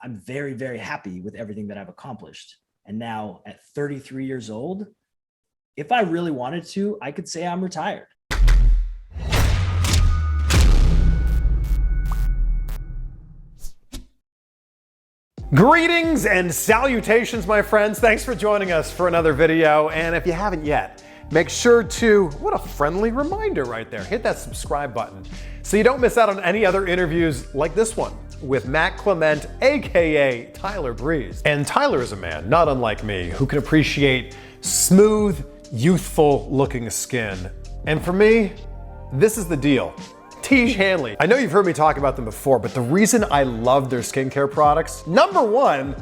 I'm very, very happy with everything that I've accomplished. And now at 33 years old, if I really wanted to, I could say I'm retired. Greetings and salutations, my friends. Thanks for joining us for another video. And if you haven't yet, make sure to, what a friendly reminder right there, hit that subscribe button so you don't miss out on any other interviews like this one with Matt Clement, AKA Tyler Breeze. And Tyler is a man, not unlike me, who can appreciate smooth, youthful looking skin. And for me, this is the deal. Tiege Hanley. I know you've heard me talk about them before, but the reason I love their skincare products, number one,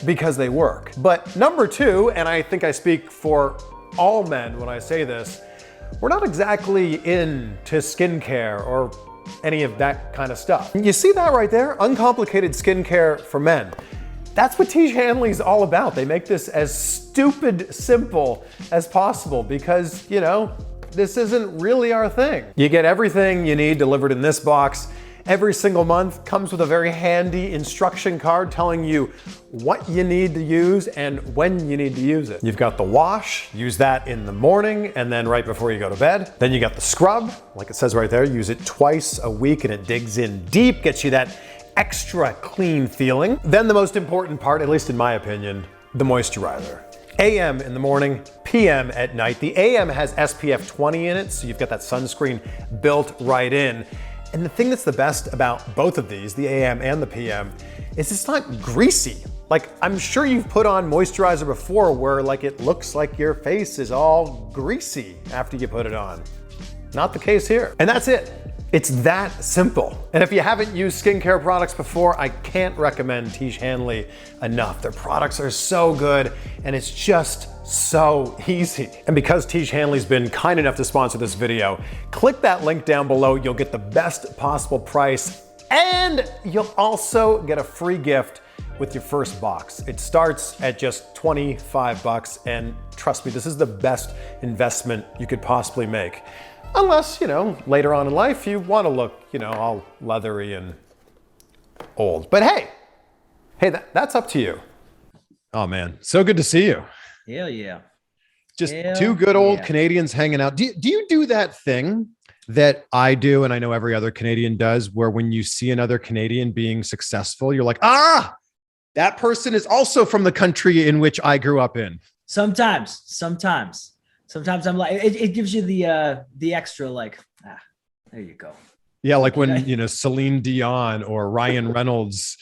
because they work. But number two, and I think I speak for all men when I say this, we're not exactly into skincare or any of that kind of stuff. You see that right there? Uncomplicated skincare for men. That's what Tiege Hanley's all about. They make this as stupid simple as possible because, you know, this isn't really our thing. You get everything you need delivered in this box. Every single month comes with a very handy instruction card telling you what you need to use and when you need to use it. You've got the wash, use that in the morning and then right before you go to bed. Then you got the scrub, like it says right there, use it twice a week and it digs in deep, gets you that extra clean feeling. Then the most important part, at least in my opinion, the moisturizer. AM in the morning, PM at night. The AM has SPF 20 in it, so you've got that sunscreen built right in. And the thing that's the best about both of these, the AM and the PM, is it's not greasy. Like, I'm sure you've put on moisturizer before where like it looks like your face is all greasy after you put it on. Not the case here. And that's it. It's that simple. And if you haven't used skincare products before, I can't recommend Tiege Hanley enough. Their products are so good and it's just so easy. And because Tiege Hanley's been kind enough to sponsor this video, click that link down below. You'll get the best possible price and you'll also get a free gift with your first box. It starts at just 25 bucks and trust me, this is the best investment you could possibly make. Unless, you know, later on in life, you want to look, you know, all leathery and old. But hey, that's up to you. Oh man, so good to see you. Hell yeah. Just two good old Canadians hanging out. Do you do that thing that I do and I know every other Canadian does, where when you see another Canadian being successful, you're like, ah, that person is also from the country in which I grew up in? Sometimes I'm like, it gives you the extra like, there you go. Yeah, like when, you know, Celine Dion or Ryan Reynolds,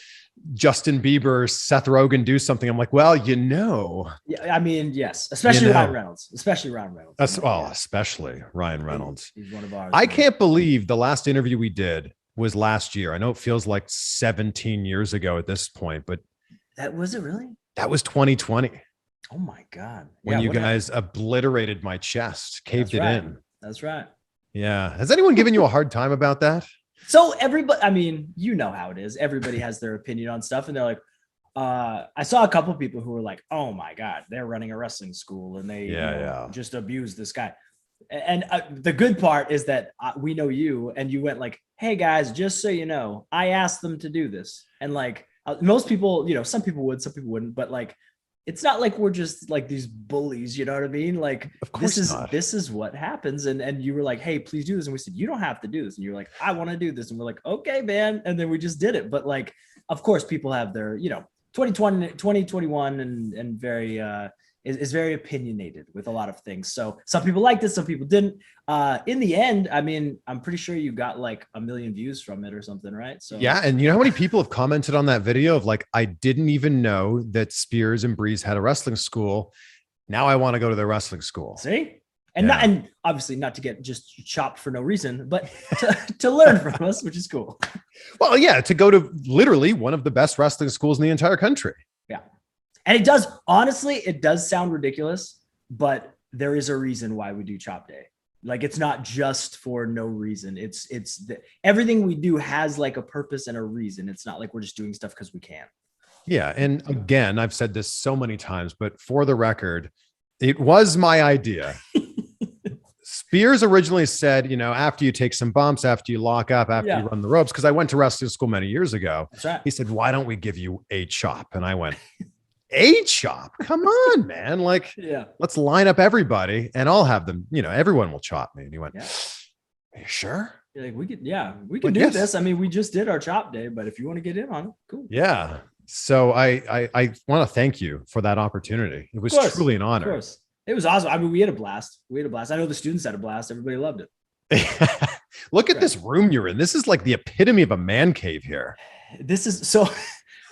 Justin Bieber, Seth Rogen do something. I'm like, well, you know. Yeah, I mean, yes, especially Ryan Reynolds. Especially Ryan Reynolds. Especially Ryan Reynolds. He's one of ours. I can't believe the last interview we did was last year. I know it feels like 17 years ago at this point, but that was it really? That was 2020. Oh my God. When you guys obliterated my chest, caved it in. That's right. Yeah. Has anyone given you a hard time about that? So everybody, I mean, you know how it is. Everybody has their opinion on stuff. And they're like, I saw a couple of people who were like, oh my God, they're running a wrestling school and they just abuse this guy. And the good part is that we know you and you went like, hey guys, just so you know, I asked them to do this. And like most people, you know, some people would, some people wouldn't, but like, it's not like we're just like these bullies, you know what I mean? Like, of course this is what happens. And you were like, hey, please do this. And we said, you don't have to do this. And you're like, I want to do this. And we're like, okay, man. And then we just did it. But like, of course, people have their, you know, 2021 and very, is very opinionated with a lot of things. So some people liked it, some people didn't. In the end, I mean, I'm pretty sure you got like 1 million views from it or something, right? So yeah, and you know how many people have commented on that video of like, I didn't even know that Spears and Breeze had a wrestling school. Now I want to go to their wrestling school. See? And and obviously not to get just chopped for no reason, but to learn from us, which is cool. Well, yeah, to go to literally one of the best wrestling schools in the entire country. Yeah. And it does, honestly, it does sound ridiculous, but there is a reason why we do Chop Day. Like, it's not just for no reason. Everything we do has like a purpose and a reason. It's not like we're just doing stuff because we can. Yeah. And again, I've said this so many times, but for the record, it was my idea. Spears originally said, after you take some bumps, after you lock up, after you run the ropes, because I went to wrestling school many years ago. That's right. He said, why don't we give you a chop? And I went, a chop? Come on, man. Like, let's line up everybody and I'll have them, everyone will chop me. And he went, are you sure? You're like, we can do this. I mean, we just did our chop day, but if you want to get in on it, cool. Yeah. So I want to thank you for that opportunity. It was truly an honor. Of course. It was awesome. I mean, we had a blast. I know the students had a blast. Everybody loved it. Look at this room you're in. This is like the epitome of a man cave here. This is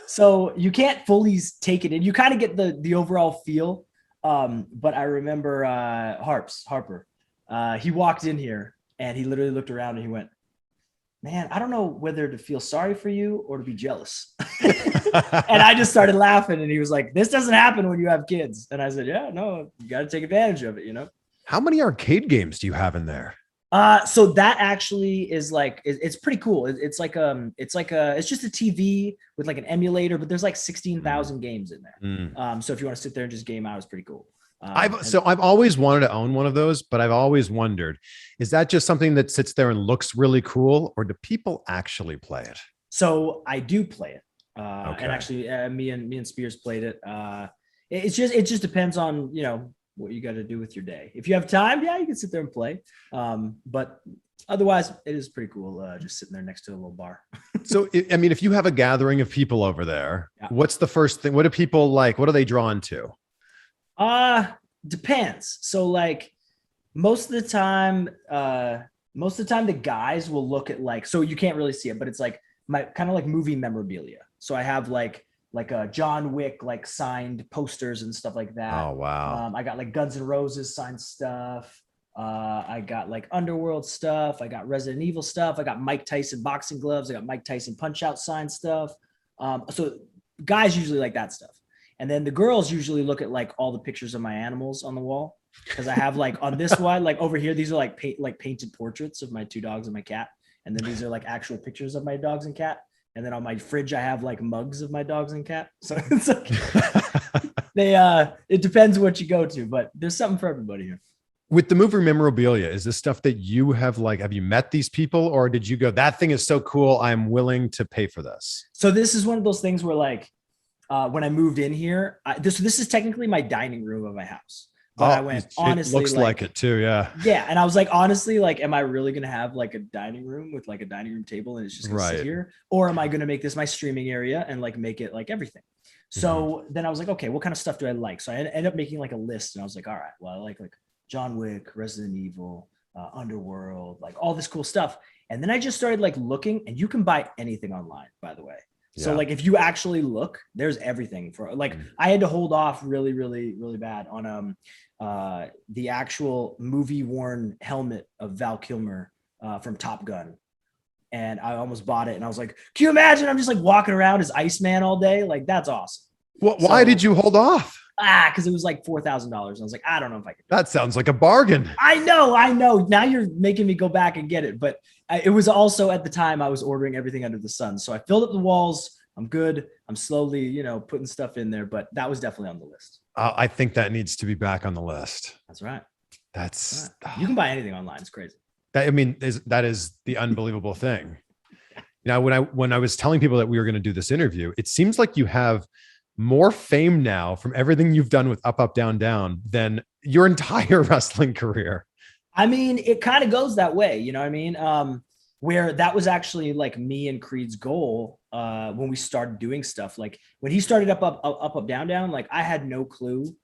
so you can't fully take it in. You kind of get the overall feel. But I remember Harper. He walked in here and he literally looked around and he went, man, I don't know whether to feel sorry for you or to be jealous. And I just started laughing and he was like, this doesn't happen when you have kids. And I said, yeah, no, you got to take advantage of it, How many arcade games do you have in there? So that actually is like, it's pretty cool. It's just a TV with like an emulator, but there's like 16,000 games in there. So if you want to sit there and just game out, it's pretty cool. I've always wanted to own one of those, but I've always wondered, is that just something that sits there and looks really cool, or do people actually play it? So I do play it. And actually me and Spears played it. It just depends on, what you got to do with your day. If you have time, you can sit there and play. But otherwise it is pretty cool. Just sitting there next to a little bar. So, I mean, if you have a gathering of people over there, what's the first thing? What do people like? What are they drawn to? Depends. So like most of the time the guys will look at like, so you can't really see it, but it's like my kind of like movie memorabilia. So I have like a John Wick, like signed posters and stuff like that. Oh, wow. I got like Guns N' Roses signed stuff. I got like Underworld stuff. I got Resident Evil stuff. I got Mike Tyson boxing gloves. I got Mike Tyson Punch Out signed stuff. So guys usually like that stuff. And then the girls usually look at like all the pictures of my animals on the wall. Cause I have like on this one, like over here, these are like painted portraits of my 2 dogs and my cat. And then these are like actual pictures of my dogs and cat. And then on my fridge, I have like mugs of my dogs and cat. So it's like, it depends what you go to, but there's something for everybody here. With the movie memorabilia, is this stuff that you have you met these people, or did you go, that thing is so cool, I'm willing to pay for this? So this is one of those things where like, when I moved in here, this is technically my dining room of my house. But I went, honestly, it looks like it too. Yeah. Yeah. And I was like, honestly, like, am I really going to have like a dining room with like a dining room table and it's just going to sit here? Or am I going to make this my streaming area and like make it like everything? So then I was like, okay, what kind of stuff do I like? So I ended up making like a list and I was like, all right, well, I like John Wick, Resident Evil, Underworld, like all this cool stuff. And then I just started like looking, and you can buy anything online, by the way. So like if you actually look, there's everything for like, I had to hold off really, really, really bad on the actual movie worn helmet of Val Kilmer from Top Gun. And I almost bought it and I was like, can you imagine? I'm just like walking around as Iceman all day. Like, that's awesome. Well, why did you hold off? Because it was like $4,000. I was like, I don't know if I could. That sounds like a bargain. I know. Now you're making me go back and get it. But it was also at the time I was ordering everything under the sun. So I filled up the walls. I'm good. I'm slowly, putting stuff in there, but that was definitely on the list. I think that needs to be back on the list. That's right. That's right. You can buy anything online. It's crazy. That is the unbelievable thing. Now, when I was telling people that we were going to do this interview, it seems like you have more fame now from everything you've done with Up, Up, Down, Down than your entire wrestling career. I mean, it kind of goes that way. You know what I mean? Where that was actually like me and Creed's goal when we started doing stuff. Like when he started Up, Down, Down, like I had no clue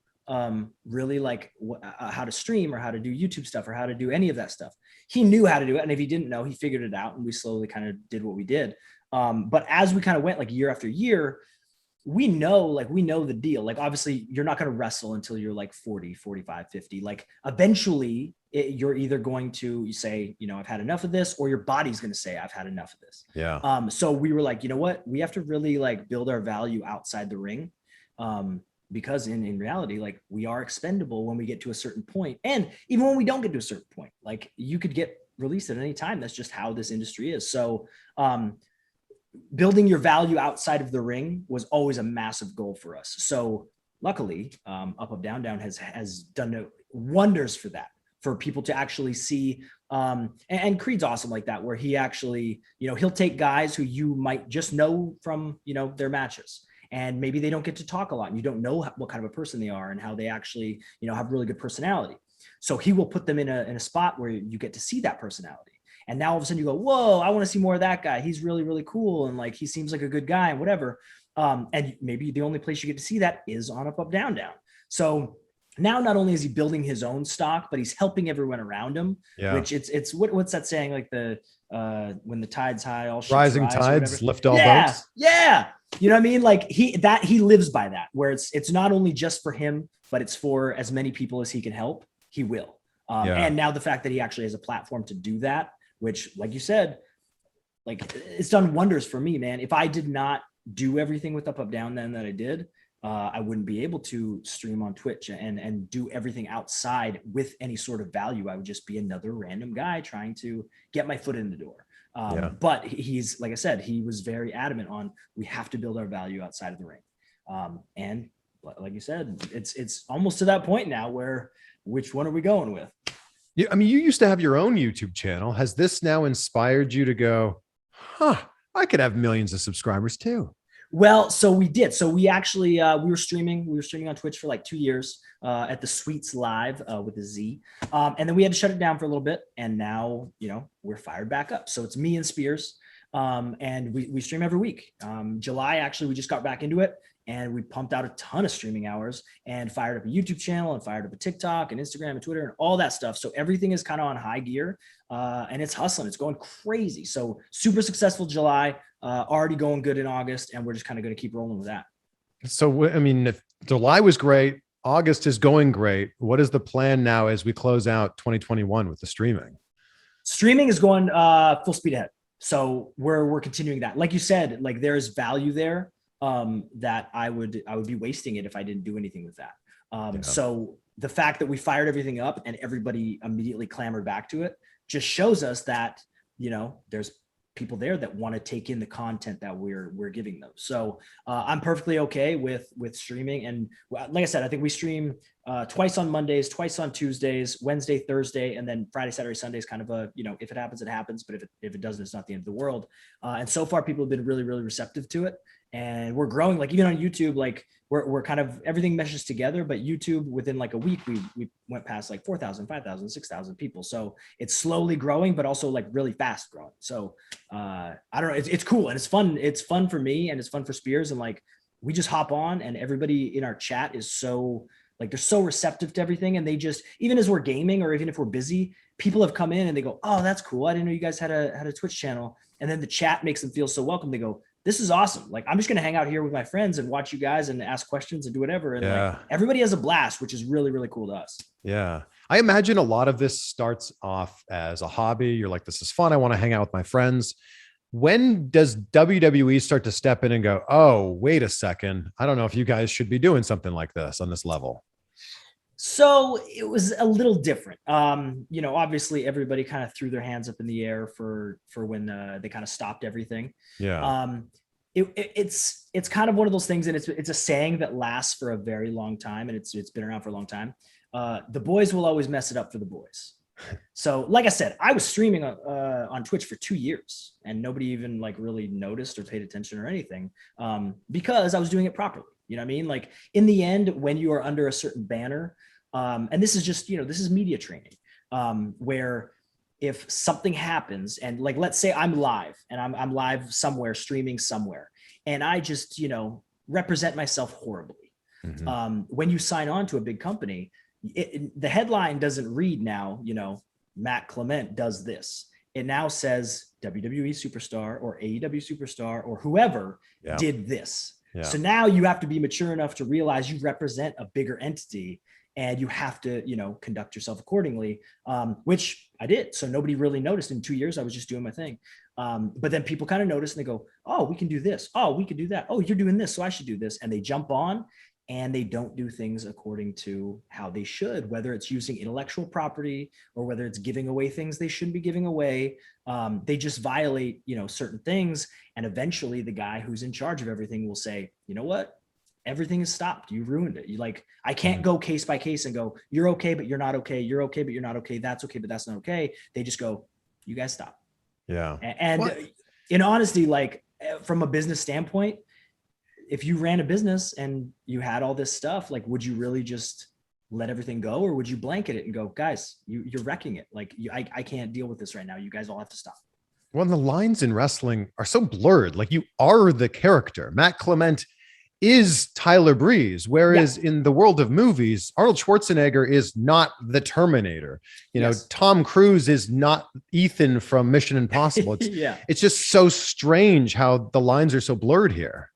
really like how to stream or how to do YouTube stuff or how to do any of that stuff. He knew how to do it. And if he didn't know, he figured it out and we slowly kind of did what we did. But as we kind of went like year after year, we know the deal. Like, obviously you're not going to wrestle until you're like 40, 45, 50. Like eventually you're either going to say, I've had enough of this, or your body's going to say, I've had enough of this. Yeah. So we were like, you know what, we have to really like build our value outside the ring. Because in reality, like we are expendable when we get to a certain point. And even when we don't get to a certain point, like you could get released at any time. That's just how this industry is. So, building your value outside of the ring was always a massive goal for us. So luckily, Up, Up, Down, Down has done wonders for that. for people to actually see. And Creed's awesome like that, where he actually, he'll take guys who you might just know from, their matches. And maybe they don't get to talk a lot and you don't know what kind of a person they are and how they actually, have really good personality. So he will put them in a spot where you get to see that personality. And now all of a sudden you go, whoa, I want to see more of that guy. He's really, really cool. And like, he seems like a good guy and whatever. And maybe the only place you get to see that is on UpUpDownDown. So now not only is he building his own stock, but he's helping everyone around him, which it's what's that saying? Like when the tide's high, all ships rising rise tides lift all boats. Yeah. You know what I mean? Like he lives by that, where it's not only just for him, but it's for as many people as he can help, he will. And now the fact that he actually has a platform to do that, which, like you said, like it's done wonders for me, man. If I did not do everything with UpUpDownDown that I did, I wouldn't be able to stream on Twitch and do everything outside with any sort of value. I would just be another random guy trying to get my foot in the door. But he's, like I said, he was very adamant on, we have to build our value outside of the ring. And like you said, it's almost to that point now where, which one are we going with? Yeah, I mean, you used to have your own YouTube channel. Has this now inspired you to go, I could have millions of subscribers too? Well, so we did. So we actually, we were streaming on Twitch for like 2 years at the Sweets Live with a Z. And then we had to shut it down for a little bit. And now, we're fired back up. So it's me and Spears. And we stream every week. July, actually, we just got back into it. And we pumped out a ton of streaming hours and fired up a YouTube channel and fired up a TikTok and Instagram and Twitter and all that stuff. So everything is kind of on high gear and it's hustling. It's going crazy. So super successful July, already going good in August. And we're just kind of going to keep rolling with that. So, I mean, if July was great, August is going great. What is the plan now as we close out 2021 with the streaming? Streaming is going full speed ahead. So we're continuing that. Like you said, like there is value there. That I would be wasting it if I didn't do anything with that. So the fact that we fired everything up and everybody immediately clamored back to it just shows us that, there's people there that want to take in the content that we're giving them. So I'm perfectly okay with streaming. And like I said, I think we stream twice on Mondays, twice on Tuesdays, Wednesday, Thursday, and then Friday, Saturday, Sunday is kind of a, if it happens, it happens. But if it doesn't, it's not the end of the world. And so far people have been really, really receptive to it. And we're growing, like even on YouTube, like we're kind of, everything meshes together, but YouTube within like a week, we went past like 4,000, 5,000, 6,000 people. So it's slowly growing, but also like really fast growing. So I don't know, it's cool. And it's fun. It's fun for me and it's fun for Spears. And like, we just hop on and everybody in our chat is so like, they're so receptive to everything. And they just, even as we're gaming or even if we're busy, people have come in and they go, oh, that's cool. I didn't know you guys had a Twitch channel. And then the chat makes them feel so welcome. They go, this is awesome. Like, I'm just going to hang out here with my friends and watch you guys and ask questions and do whatever. And like, everybody has a blast, which is really, really cool to us. Yeah. I imagine a lot of this starts off as a hobby. You're like, this is fun. I want to hang out with my friends. When does WWE start to step in and go, oh, wait a second, I don't know if you guys should be doing something like this on this level? So it was a little different. Obviously everybody kind of threw their hands up in the air for when they kind of stopped everything. Yeah. It's kind of one of those things, and it's a saying that lasts for a very long time, and it's been around for a long time. The boys will always mess it up for the boys. So like I said, I was streaming on Twitch for 2 years and nobody even like really noticed or paid attention or anything because I was doing it properly. You know what I mean? Like in the end, when you are under a certain banner, and this is just, this is media training, where if something happens and like, let's say I'm live and I'm live somewhere, streaming somewhere, and I just, represent myself horribly. Mm-hmm. When you sign on to a big company, the headline doesn't read now, Matt Clement does this. It now says WWE superstar or AEW superstar or whoever did this. Yeah. So now you have to be mature enough to realize you represent a bigger entity and you have to, conduct yourself accordingly, which I did. So nobody really noticed. In 2 years, I was just doing my thing. But then people kind of notice and they go, oh, we can do this. Oh, we can do that. Oh, you're doing this, so I should do this. And they jump on and they don't do things according to how they should, whether it's using intellectual property or whether it's giving away things they shouldn't be giving away. They just violate, certain things. And eventually the guy who's in charge of everything will say, you know what? everything is stopped. You ruined it. You like, I can't go case by case and go, you're okay, but you're not okay. You're okay, but you're not okay. That's okay, but that's not okay. They just go, you guys stop. Yeah. And in honesty, like from a business standpoint, if you ran a business and you had all this stuff, like, would you really just let everything go, or would you blanket it and go, guys, you're wrecking it. Like I can't deal with this right now. You guys all have to stop. Well, the lines in wrestling are so blurred. Like, you are the character. Matt Clement is Tyler Breeze, whereas in the world of movies, Arnold Schwarzenegger is not the Terminator. You know, Tom Cruise is not Ethan from Mission Impossible. It's, it's just so strange how the lines are so blurred here.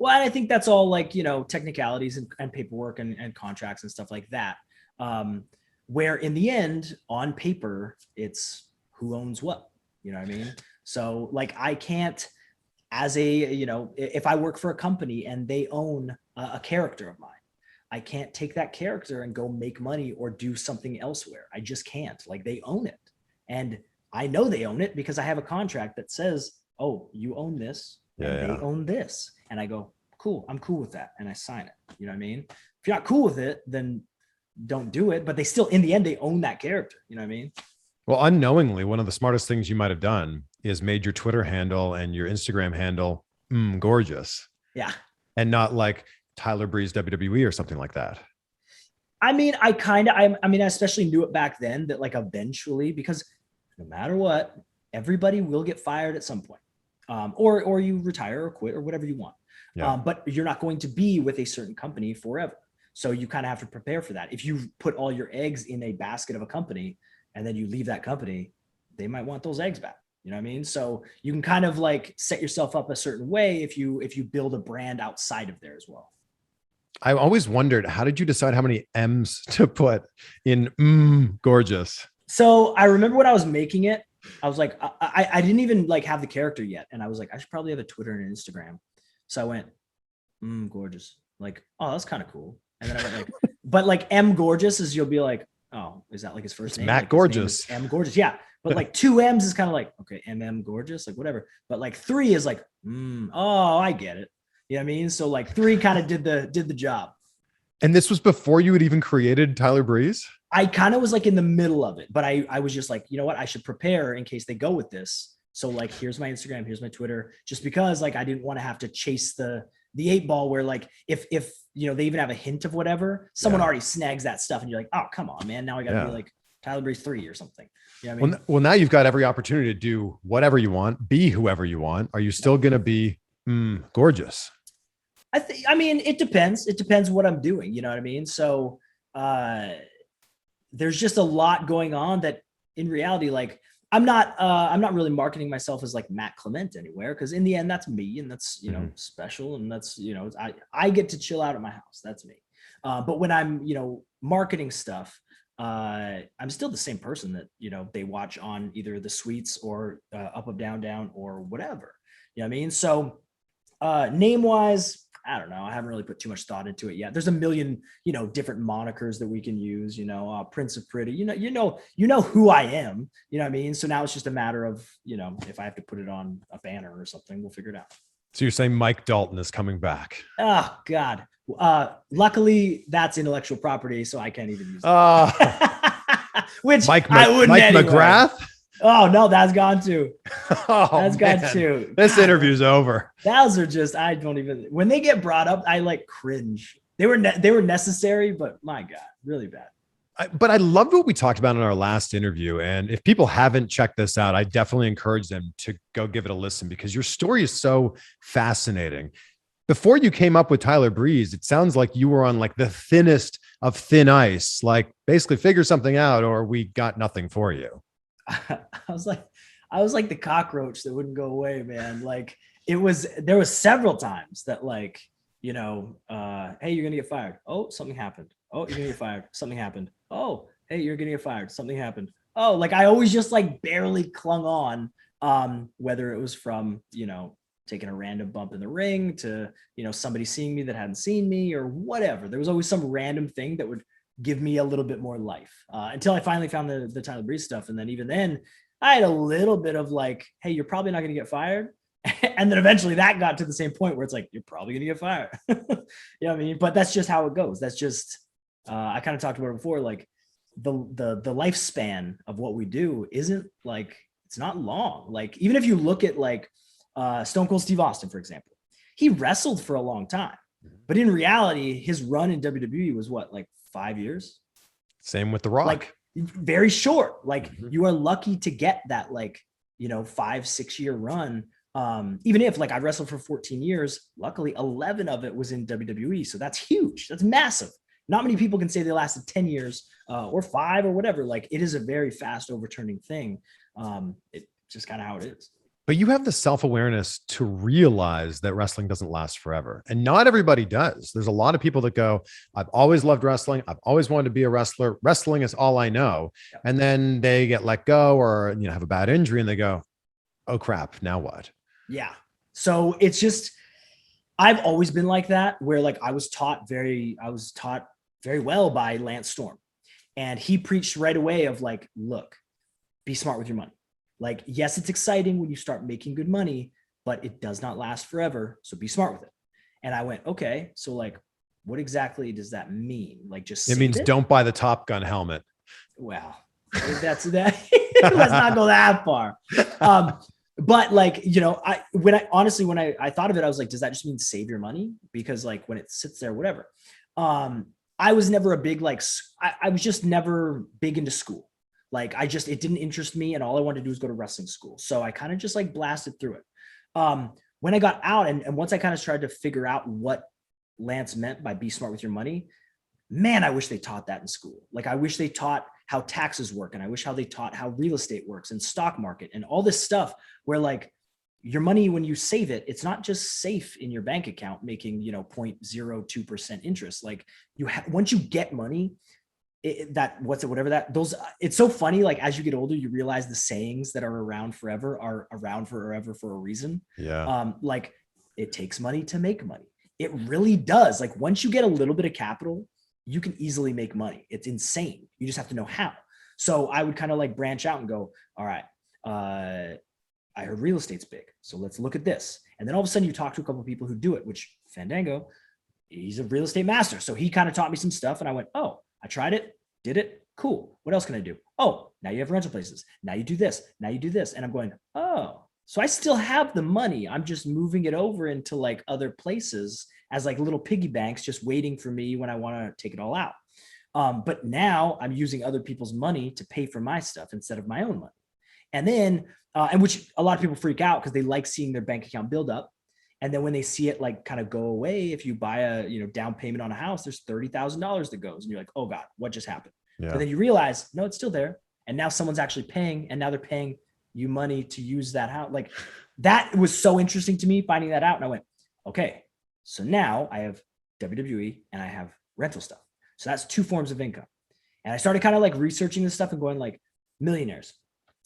Well, and I think that's all like, you know, technicalities and paperwork and contracts and stuff like that. Where in the end, on paper, it's who owns what, you know what I mean? So like, I can't, as a, you know, if I work for a company and they own a character of mine, I can't take that character and go make money or do something elsewhere. I just can't. Like, they own it. And I know they own it because I have a contract that says, oh, you own this and they own this. And I go, cool, I'm cool with that. And I sign it. You know what I mean? If you're not cool with it, then don't do it. But they still, in the end, they own that character. You know what I mean? Well, unknowingly, one of the smartest things you might have done is made your Twitter handle and your Instagram handle gorgeous. Yeah. And not like Tyler Breeze WWE or something like that. I mean, I especially knew it back then that like eventually, because no matter what, everybody will get fired at some point. Or you retire or quit or whatever you want. Yeah. But you're not going to be with a certain company forever. So you kind of have to prepare for that. If you put all your eggs in a basket of a company and then you leave that company, they might want those eggs back. You know what I mean? So you can kind of like set yourself up a certain way if you build a brand outside of there as well. I always wondered, how did you decide how many M's to put in gorgeous? So I remember when I was making it, I was like, I didn't even like have the character yet. And I was like, I should probably have a Twitter and an Instagram. So I went, gorgeous. Like, oh, that's kind of cool. And then I went like, but like M Gorgeous is, you'll be like, oh, is that like his first name? Matt like Gorgeous. M Gorgeous. Yeah. But like 2 M's is kind of like, okay, MM Gorgeous, like whatever. But like 3 is like, oh, I get it. You know what I mean? So like 3 kind of did the job. And this was before you had even created Tyler Breeze? I kind of was like in the middle of it, but I was just like, you know what? I should prepare in case they go with this. So like, here's my Instagram, here's my Twitter, just because like, I didn't want to have to chase the 8 ball where like, if you know, they even have a hint of whatever, someone already snags that stuff and you're like, oh, come on, man. Now I got to be like Tyler Breeze 3 or something. You know what I mean? Well, now you've got every opportunity to do whatever you want, be whoever you want. Are you still going to be gorgeous? I mean, it depends. It depends what I'm doing. You know what I mean? So there's just a lot going on that in reality, like I'm not really marketing myself as like Matt Clement anywhere. Cause in the end, that's me. And that's, you know, special. And that's, you know, I get to chill out at my house. That's me. But when I'm, you know, marketing stuff, I'm still the same person that, you know, they watch on either the Suites or UpUpDownDown or whatever. You know what I mean? So name wise, I don't know. I haven't really put too much thought into it yet. There's a million, you know, different monikers that we can use, you know, Prince of Pretty, you know who I am, you know what I mean? So now it's just a matter of, you know, if I have to put it on a banner or something, we'll figure it out. So you're saying Mike Dalton is coming back? Oh God. Luckily that's intellectual property, so I can't even use it. Which I wouldn't anyway. McGrath? Oh no, that's gone too. That's gone too. This interview's over. Those are just, I don't even, when they get brought up, I like cringe. They were necessary, but my God, really bad. But I loved what we talked about in our last interview. And if people haven't checked this out, I definitely encourage them to go give it a listen because your story is so fascinating. Before you came up with Tyler Breeze, it sounds like you were on like the thinnest of thin ice, like basically figure something out or we got nothing for you. I was like the cockroach that wouldn't go away, man. Like there was several times that like, you know, hey, you're going to get fired. Oh, something happened. Oh, you're going to get fired. Something happened. Oh, hey, you're going to get fired. Something happened. Oh, like I always just like barely clung on, whether it was from, you know, taking a random bump in the ring to, you know, somebody seeing me that hadn't seen me or whatever. There was always some random thing that would give me a little bit more life until I finally found the Tyler Breeze stuff. And then even then I had a little bit of like, hey, you're probably not going to get fired. And then eventually that got to the same point where it's like, you're probably going to get fired. You know what I mean? But that's just how it goes. That's just, I kind of talked about it before, like the lifespan of what we do isn't like, it's not long. Like, even if you look at like Stone Cold Steve Austin, for example, he wrestled for a long time, but in reality, his run in WWE was what, like 5 years? Same with The Rock. Like very short. Like you are lucky to get that, like, 5-6 year run. Even if like I wrestled for 14 years, luckily 11 of it was in WWE. So that's huge. That's massive. Not many people can say they lasted 10 years or 5 or whatever. Like it is a very fast overturning thing. It's just kind of how it is. But you have the self-awareness to realize that wrestling doesn't last forever. And not everybody does. There's a lot of people that go, I've always loved wrestling. I've always wanted to be a wrestler. Wrestling is all I know. Yeah. And then they get let go or have a bad injury and they go, oh crap, now what? Yeah. So it's just, I've always been like that, where like I was taught very well by Lance Storm. And he preached right away of like, look, be smart with your money. Like, yes, it's exciting when you start making good money, but it does not last forever. So be smart with it. And I went, okay, so like, what exactly does that mean? Like, just it means don't buy the Top Gun helmet. Well, that's that. Let's not go that far. But like, when I thought of it, I was like, does that just mean save your money? Because like when it sits there, whatever. I was never a big, like, I was just never big into school. Like it didn't interest me, and all I wanted to do was go to wrestling school. So I kind of just like blasted through it. When I got out and once I kind of tried to figure out what Lance meant by be smart with your money, man, I wish they taught that in school. Like I wish they taught how taxes work, and I wish how they taught how real estate works and stock market and all this stuff where like your money, when you save it, it's not just safe in your bank account making, 0.02% interest. Like once you get money, it's so funny. Like as you get older, you realize the sayings that are around forever for a reason. Yeah. Like it takes money to make money. It really does. Like once you get a little bit of capital, you can easily make money. It's insane. You just have to know how. So I would kind of like branch out and go, all right, I heard real estate's big. So let's look at this. And then all of a sudden you talk to a couple of people who do it, which Fandango, he's a real estate master. So he kind of taught me some stuff and I went, oh, I tried it, did it. Cool. What else can I do? Oh, now you have rental places. Now you do this. Now you do this. And I'm going, oh, so I still have the money. I'm just moving it over into like other places as like little piggy banks, just waiting for me when I want to take it all out. But now I'm using other people's money to pay for my stuff instead of my own money. And then, and which a lot of people freak out because they like seeing their bank account build up. And then when they see it like kind of go away, if you buy a down payment on a house, there's $30,000 that goes, and you're like, oh God, what just happened? Yeah. But then you realize, no, it's still there. And now someone's actually paying, and now they're paying you money to use that house. Like that was so interesting to me, finding that out. And I went, okay, so now I have WWE and I have rental stuff. So that's 2 forms of income. And I started kind of like researching this stuff and going like, millionaires,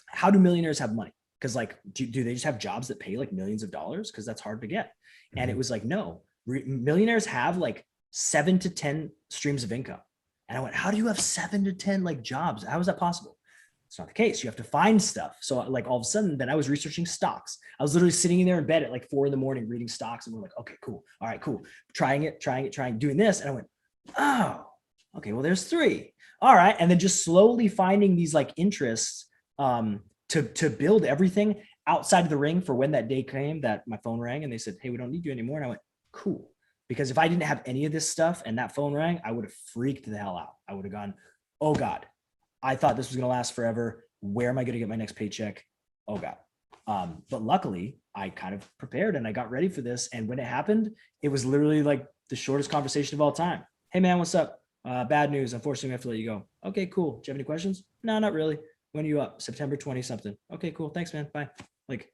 how do millionaires have money? Because like, do they just have jobs that pay like millions of dollars? Because that's hard to get. Mm-hmm. And it was like, no, millionaires have like 7 to 10 streams of income. And I went, how do you have 7 to 10 like jobs? How is that possible? It's not the case. You have to find stuff. So like all of a sudden, then I was researching stocks. I was literally sitting in there in bed at like 4 a.m. reading stocks, and we're like, okay, cool. All right, cool. Trying, doing this. And I went, oh, okay, well, there's 3. All right. And then just slowly finding these like interests to build everything outside of the ring for when that day came that my phone rang and they said, hey, we don't need you anymore. And I went, cool. Because if I didn't have any of this stuff and that phone rang, I would have freaked the hell out. I would have gone, oh God, I thought this was going to last forever. Where am I going to get my next paycheck? Oh God. But luckily I kind of prepared and I got ready for this. And when it happened, it was literally like the shortest conversation of all time. Hey man, what's up? Bad news. Unfortunately, we have to let you go. Okay, cool. Do you have any questions? No, not really. When are you up? September 20 something. Okay, cool. Thanks, man. Bye. Like,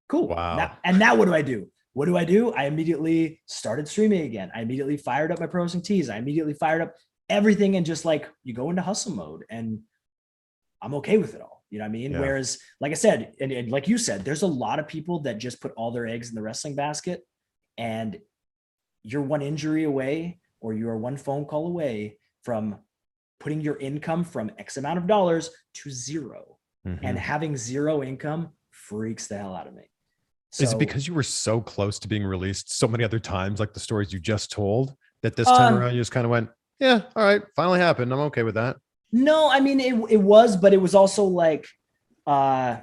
cool. Wow. Now what do I do? What do? I immediately started streaming again. I immediately fired up my pros and tees. I immediately fired up everything, and just like you go into hustle mode, and I'm okay with it all. You know what I mean? Yeah. Whereas, like I said, and like you said, there's a lot of people that just put all their eggs in the wrestling basket, and you're one injury away, or you're one phone call away from putting your income from X amount of dollars to 0. Mm-hmm. And having 0 income freaks the hell out of me. Is it So, because you were so close to being released so many other times, like the stories you just told, that this time um, around you just kind of went, yeah, all right, finally happened. I'm okay with that. no, I mean, it was, but it was also like, uh,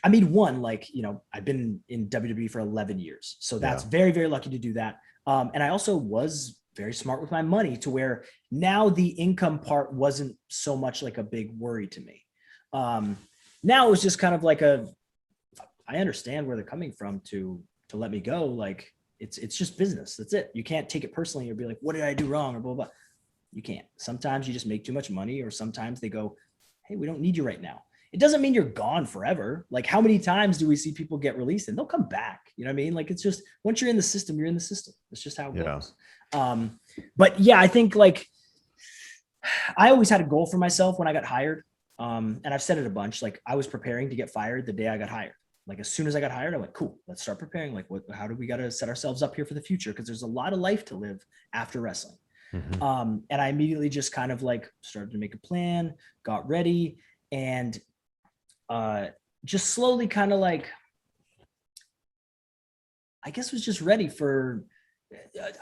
I mean, one, like, I've been in WWE for 11 years. So that's Yeah. very, very lucky to do that. And I also was very smart with my money to where now the income part wasn't so much like a big worry to me. Um, Now it was just kind of like I understand where they're coming from to let me go. Like it's just business. That's it. You can't take it personally or be like, what did I do wrong or blah, blah, blah. You can't. Sometimes you just make too much money, or sometimes they go, hey, we don't need you right now. It doesn't mean you're gone forever. Like how many times do we see people get released and they'll come back? You know what I mean? Like it's just once you're in the system, you're in the system. It's just how it goes. But yeah, I think like I always had a goal for myself when I got hired. And I've said it a bunch. Like I was preparing to get fired the day I got hired. Like as soon as I got hired, I went, cool, let's start preparing. Like how do we got to set ourselves up here for the future? Because there's a lot of life to live after wrestling. And I immediately just kind of like started to make a plan, got ready, and just slowly kind of like, I guess was just ready for,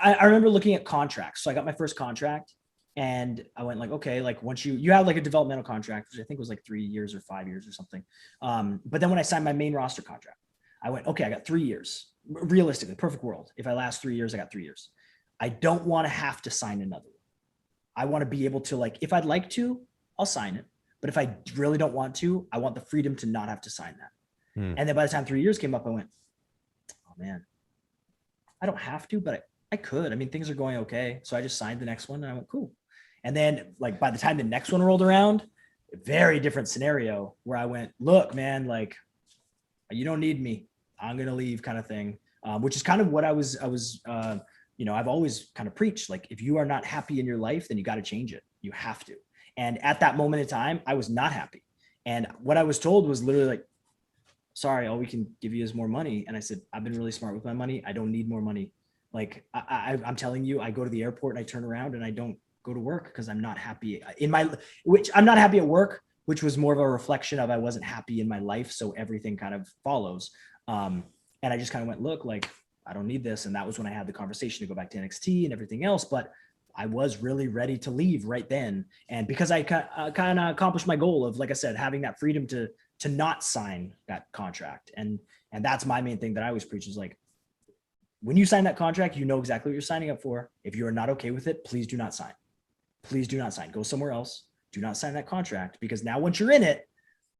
I remember looking at contracts. So I got my first contract and I went like, okay, like once you have like a developmental contract, which I think was like 3 years or 5 years or something. But then when I signed my main roster contract, I went, okay, I got 3 years. Realistically, perfect world. If I last 3 years, I got 3 years. I don't want to have to sign another one. I want to be able to like, if I'd like to, I'll sign it. But if I really don't want to, I want the freedom to not have to sign that. And then by the time 3 years came up, I went, oh man, I don't have to, but I could. I mean, things are going okay. So I just signed the next one and I went, cool. And then like by the time the next one rolled around, a very different scenario where I went, look, man, like you don't need me. I'm going to leave kind of thing. Which is kind of what I was, I've always kind of preached, like, if you are not happy in your life, then you got to change it. You have to. And at that moment in time, I was not happy. And what I was told was literally like, sorry, all we can give you is more money. And I said, I've been really smart with my money. I don't need more money. Like I'm telling you, I go to the airport and I turn around and I don't go to work because I'm not happy which I'm not happy at work, which was more of a reflection of I wasn't happy in my life. So everything kind of follows. And I just kind of went, look, like, I don't need this. And that was when I had the conversation to go back to NXT and everything else. But I was really ready to leave right then. And because I kind of accomplished my goal of, like I said, having that freedom to not sign that contract. And that's my main thing that I always preach is like, when you sign that contract, you know exactly what you're signing up for. If you are not okay with it, please do not sign. Please do not sign. Go somewhere else. Do not sign that contract, because now once you're in it,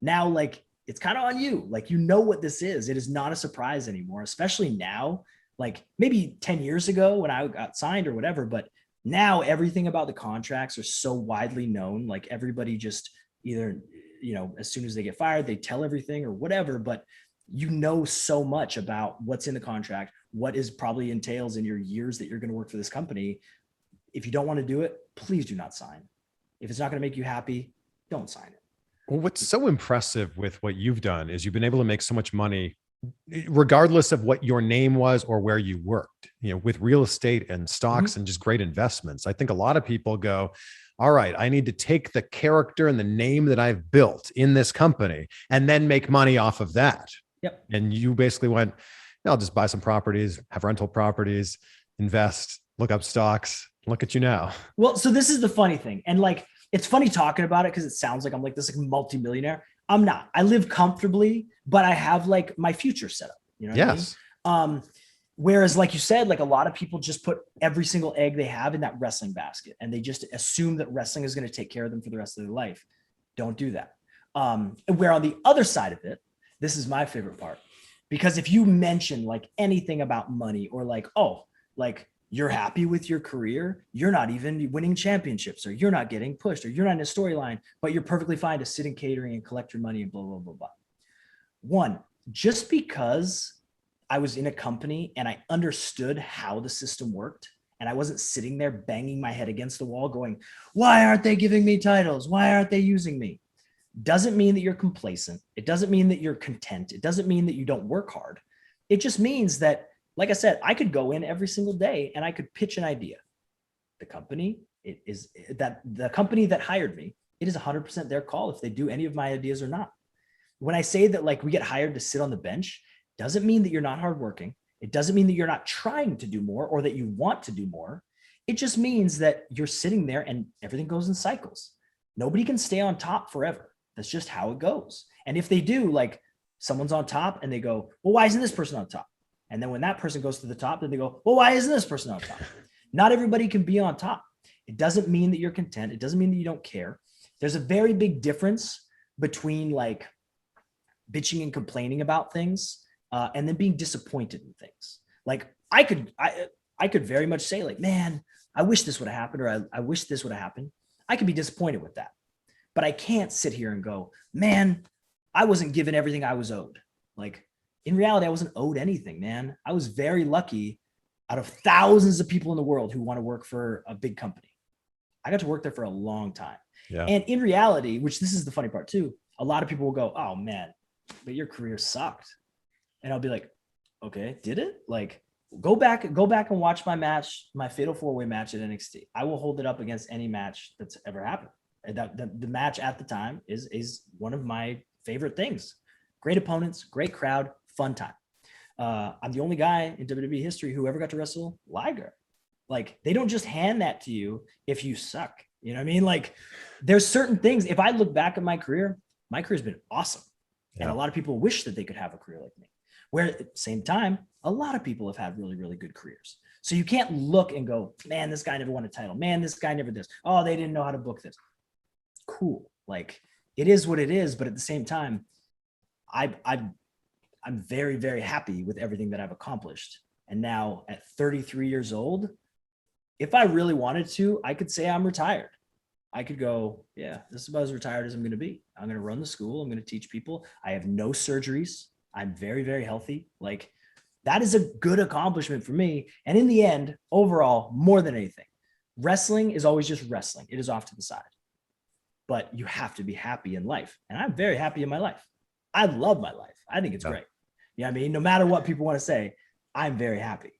now like it's kind of on you. Like, you know what this is. It is not a surprise anymore, especially now. Like maybe 10 years ago when I got signed or whatever, but now everything about the contracts are so widely known. Like everybody just either, as soon as they get fired, they tell everything or whatever, but you know so much about what's in the contract, what is probably entails in your years that you're going to work for this company. If you don't want to do it, please do not sign. If it's not going to make you happy, don't sign it. Well, what's so impressive with what you've done is you've been able to make so much money regardless of what your name was or where you worked, with real estate and stocks and just great investments. I think a lot of people go, all right, I need to take the character and the name that I've built in this company and then make money off of that. Yep. And you basically went, I'll just buy some properties, have rental properties, invest, look up stocks. Look at you now. Well, so this is the funny thing. And like, it's funny talking about it because it sounds like I'm like this like multimillionaire. I'm not. I live comfortably, but I have like my future set up. You know what I mean? Whereas, like you said, like a lot of people just put every single egg they have in that wrestling basket, and they just assume that wrestling is going to take care of them for the rest of their life. Don't do that. Where on the other side of it, this is my favorite part, because if you mention like anything about money or like, oh, like you're happy with your career, you're not even winning championships, or you're not getting pushed, or you're not in a storyline, but you're perfectly fine to sit in catering and collect your money and blah, blah, blah, blah. One, just because I was in a company and I understood how the system worked, and I wasn't sitting there banging my head against the wall going, why aren't they giving me titles? Why aren't they using me? Doesn't mean that you're complacent. It doesn't mean that you're content. It doesn't mean that you don't work hard. It just means that, like I said, I could go in every single day and I could pitch an idea. The company that hired me, it is 100% their call if they do any of my ideas or not. When I say that like we get hired to sit on the bench, doesn't mean that you're not hardworking. It doesn't mean that you're not trying to do more or that you want to do more. It just means that you're sitting there and everything goes in cycles. Nobody can stay on top forever. That's just how it goes. And if they do, like someone's on top and they go, well, why isn't this person on top? And then when that person goes to the top, then they go, well, why isn't this person on top? Not everybody can be on top. It doesn't mean that you're content. It doesn't mean that you don't care. There's a very big difference between like bitching and complaining about things and then being disappointed in things. Like I could very much say like, man, I wish this would have happened, or I wish this would have happened. I could be disappointed with that, but I can't sit here and go, man, I wasn't given everything I was owed. Like in reality, I wasn't owed anything, man. I was very lucky out of thousands of people in the world who want to work for a big company. I got to work there for a long time. Yeah. And in reality, which this is the funny part too, a lot of people will go, oh man, but your career sucked. And I'll be like, okay, did it? Like, go back and watch my match, my fatal 4-way match at NXT. I will hold it up against any match that's ever happened. And the match at the time is one of my favorite things. Great opponents, great crowd, fun time. I'm the only guy in WWE history who ever got to wrestle Liger. Like, they don't just hand that to you if you suck. You know what I mean? Like, there's certain things. If I look back at my career's been awesome. Yeah. And a lot of people wish that they could have a career like me. Where at the same time, a lot of people have had really, really good careers. So you can't look and go, man, this guy never won a title. Man, this guy never this. Oh, they didn't know how to book this. Cool. Like, it is what it is. But at the same time, I'm very, very happy with everything that I've accomplished. And now at 33 years old, if I really wanted to, I could say I'm retired. I could go, yeah, this is about as retired as I'm going to be. I'm going to run the school. I'm going to teach people. I have no surgeries. I'm very, very healthy. Like, that is a good accomplishment for me. And in the end, overall, more than anything, wrestling is always just wrestling. It is off to the side. But you have to be happy in life. And I'm very happy in my life. I love my life. I think it's great. You know what I mean? No matter what people want to say, I'm very happy.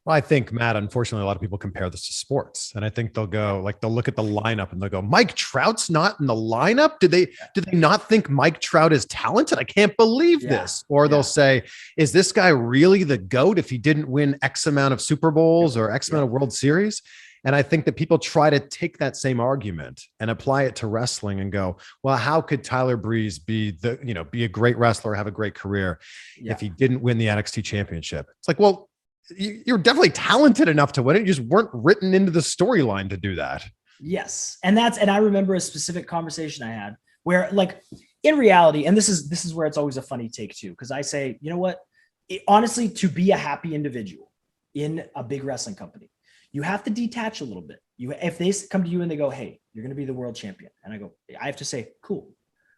Well, I think, Matt, unfortunately, a lot of people compare this to sports. And I think they'll go, like, they'll look at the lineup and they'll go, Mike Trout's not in the lineup? Did they not think Mike Trout is talented? I can't believe this. Or they'll say, is this guy really the GOAT if he didn't win X amount of Super Bowls or X amount of World Series? And I think that people try to take that same argument and apply it to wrestling and go, well, how could Tyler Breeze be a great wrestler, have a great career if he didn't win the NXT championship? It's like, well, you're definitely talented enough to win it. You just weren't written into the storyline to do that. Yes. And I remember a specific conversation I had where, like, in reality, and this is where it's always a funny take too, because I say, you know what, honestly, to be a happy individual in a big wrestling company, you have to detach a little bit. If they come to you and they go, hey, you're going to be the world champion. And I go, I have to say, cool.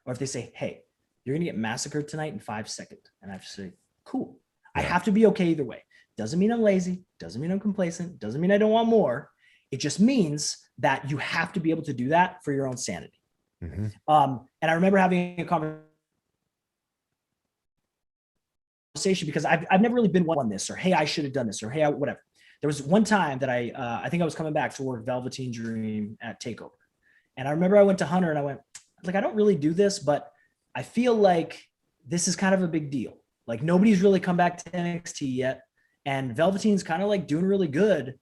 Or if they say, hey, you're going to get massacred tonight in 5 seconds. And I have to say, cool. I have to be okay either way. Doesn't mean I'm lazy. Doesn't mean I'm complacent. Doesn't mean I don't want more. It just means that you have to be able to do that for your own sanity. Mm-hmm. And I remember having a conversation because I've never really been one on this, or, hey, I should have done this, or, hey, whatever. There was one time that I think I was coming back to work Velveteen Dream at TakeOver. And I remember I went to Hunter and I went, like, I don't really do this, but I feel like this is kind of a big deal. Like, nobody's really come back to NXT yet. And Velveteen's kind of like doing really good.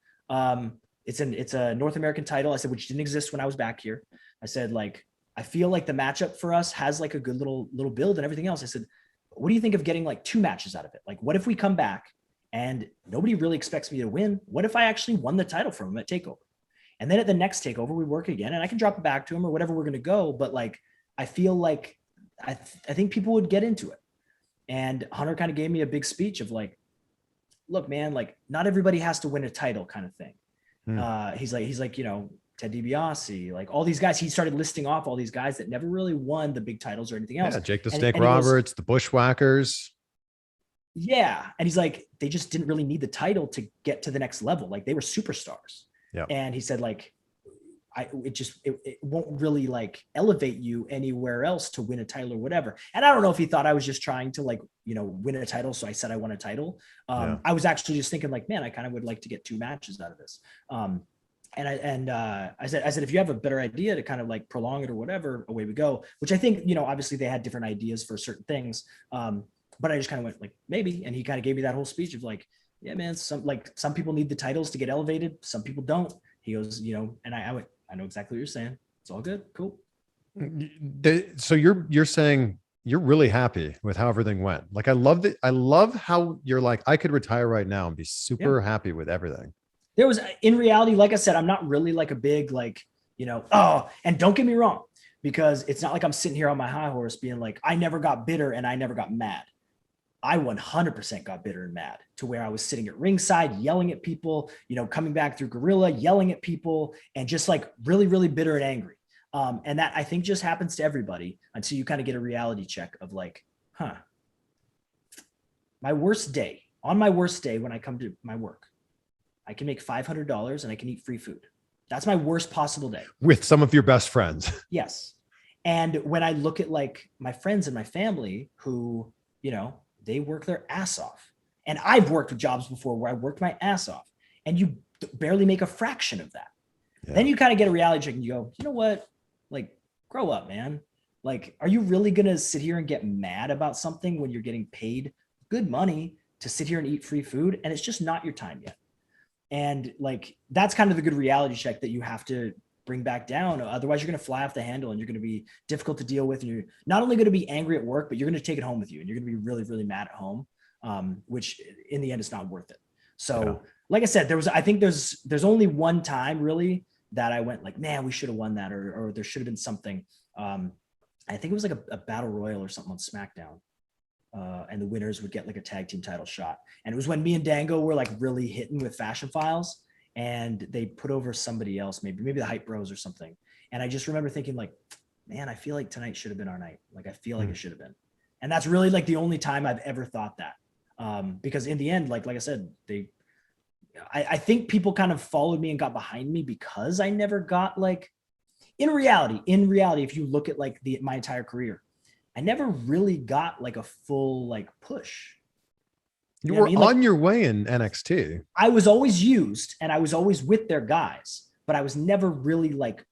It's a North American title. I said, which didn't exist when I was back here. I said, like, I feel like the matchup for us has like a good little build and everything else. I said, what do you think of getting like 2 matches out of it? Like, what if we come back and nobody really expects me to win? What if I actually won the title from him at TakeOver? And then at the next TakeOver, we work again and I can drop it back to him or whatever we're going to go. But like, I feel like I think people would get into it. And Hunter kind of gave me a big speech of like, look, man, like, not everybody has to win a title kind of thing. He's like, you know, Ted DiBiase, like all these guys. He started listing off all these guys that never really won the big titles or anything else. Yeah, Jake the Snake Roberts, the Bushwhackers. Yeah. And he's like, they just didn't really need the title to get to the next level. Like, they were superstars. Yeah. And he said, like, it won't really like elevate you anywhere else to win a title or whatever. And I don't know if he thought I was just trying to, like, you know, win a title. So I said I won a title. I was actually just thinking like, man, I kind of would like to get 2 matches out of this. I said, if you have a better idea to kind of like prolong it or whatever, away we go, which I think, you know, obviously they had different ideas for certain things. But I just kind of went like, maybe. And he kind of gave me that whole speech of like, yeah, man, some people need the titles to get elevated. Some people don't. He goes, you know, and I went, I know exactly what you're saying. It's all good. Cool. So you're saying you're really happy with how everything went. Like, I love how you're like, I could retire right now and be super happy with everything. There was, in reality, like I said, I'm not really like a big, like, you know, and don't get me wrong, because it's not like I'm sitting here on my high horse being like, I never got bitter and I never got mad. I 100% got bitter and mad to where I was sitting at ringside, yelling at people, you know, coming back through Gorilla, yelling at people, and just like really, really bitter and angry. And that, I think, just happens to everybody until you kind of get a reality check of like, my worst day, on my worst day when I come to my work, I can make $500 and I can eat free food. That's my worst possible day. With some of your best friends. Yes. And when I look at like my friends and my family who, you know, they work their ass off. And I've worked with jobs before where I worked my ass off, and you barely make a fraction of that. Yeah. Then you kind of get a reality check and you go, you know what? Like, grow up, man. Like, are you really going to sit here and get mad about something when you're getting paid good money to sit here and eat free food? And it's just not your time yet. And like, that's kind of the good reality check that you have to bring back down. Otherwise, you're going to fly off the handle and you're going to be difficult to deal with. And you're not only going to be angry at work, but you're going to take it home with you. And you're going to be really, really mad at home, which in the end is not worth it. So like I said, I think there's only one time really that I went like, man, we should have won that. Or there should have been something. I think it was like a battle royal or something on SmackDown. And the winners would get like a tag team title shot. And it was when me and Dango were like really hitting with Fashion Files, and they put over somebody else, maybe the Hype Bros or something. And I just remember thinking like, man, I feel like tonight should have been our night. Like, I feel like it should have been. And that's really like the only time I've ever thought that. Because in the end, like I said, I think people kind of followed me and got behind me because I never got like, in reality, if you look at like my entire career, I never really got like a full like push. You were on your way in NXT. I was always used and I was always with their guys, but I was never really like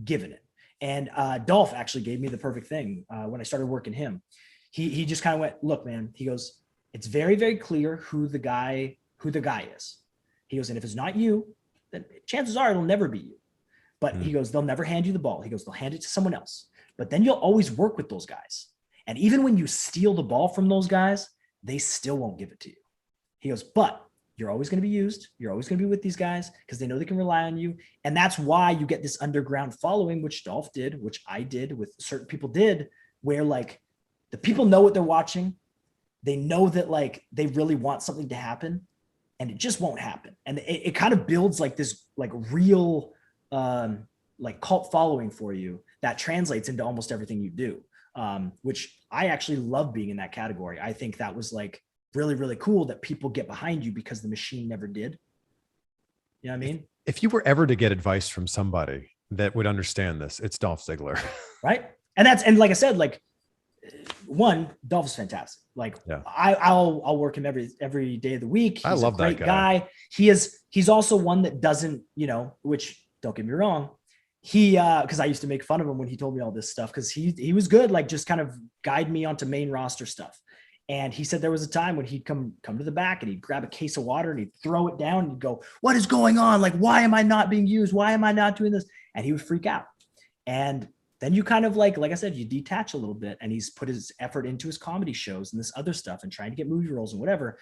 given it. And Dolph actually gave me the perfect thing when I started working him. He just kind of went, look, man, he goes, it's very, very clear who the guy is. He goes, and if it's not you, then chances are it'll never be you. But he goes, they'll never hand you the ball. He goes, they'll hand it to someone else. But then you'll always work with those guys. And even when you steal the ball from those guys, they still won't give it to you. He goes, but you're always going to be used. You're always going to be with these guys because they know they can rely on you. And that's why you get this underground following, which Dolph did, which I did, with certain people did, where like the people know what they're watching. They know that like they really want something to happen, and it just won't happen. And it kind of builds like this like real like cult following for you that translates into almost everything you do. Which I actually love being in that category. I think that was like really, really cool that people get behind you because the machine never did. You know what I mean? If you were ever to get advice from somebody that would understand this, it's Dolph Ziggler. Right. And like I said, like one, Dolph is fantastic. Like I'll work him every day of the week. He's I love a great that guy. He's also one that doesn't, you know, which don't get me wrong. Because I used to make fun of him when he told me all this stuff, because he was good, like just kind of guide me onto main roster stuff. And he said there was a time when he'd come to the back and he'd grab a case of water and he'd throw it down and he'd go, what is going on? Like, why am I not being used? Why am I not doing this? And he would freak out. And then you kind of like I said, you detach a little bit, and he's put his effort into his comedy shows and this other stuff and trying to get movie roles and whatever.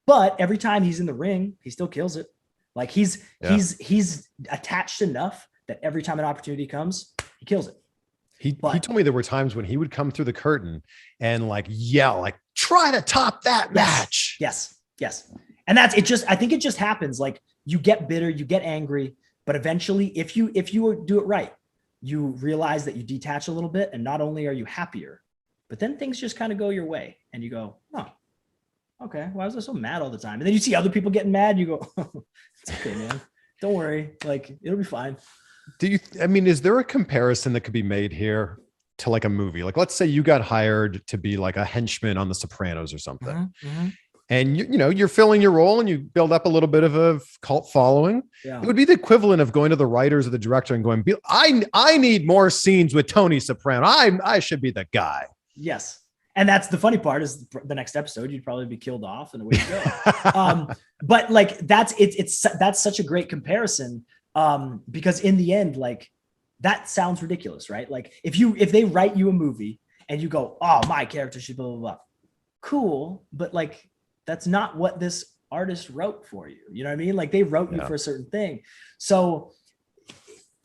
But every time he's in the ring, he still kills it. Like he's attached enough that every time an opportunity comes, he kills it. He told me there were times when he would come through the curtain and like yell, like, try to top that match. Yes. And I think it just happens. Like, you get bitter, you get angry, but eventually if you do it right, you realize that you detach a little bit, and not only are you happier, but then things just kind of go your way and you go, oh, okay, why was I so mad all the time? And then you see other people getting mad, you go, oh, it's okay, man. Don't worry. Like, it'll be fine. Is there a comparison that could be made here to like a movie? Like, let's say you got hired to be like a henchman on The Sopranos or something. Mm-hmm. And you're filling your role and you build up a little bit of a cult following. Yeah. It would be the equivalent of going to the writers or the director and going, I need more scenes with Tony Soprano. I should be the guy. Yes. And that's the funny part is the next episode, you'd probably be killed off and away you go. But like, that's such a great comparison. Because in the end, like that sounds ridiculous, right? Like if they write you a movie and you go, oh, my character should blah, blah, blah. Cool. But like, that's not what this artist wrote for you. You know what I mean? Like they wrote you for a certain thing. So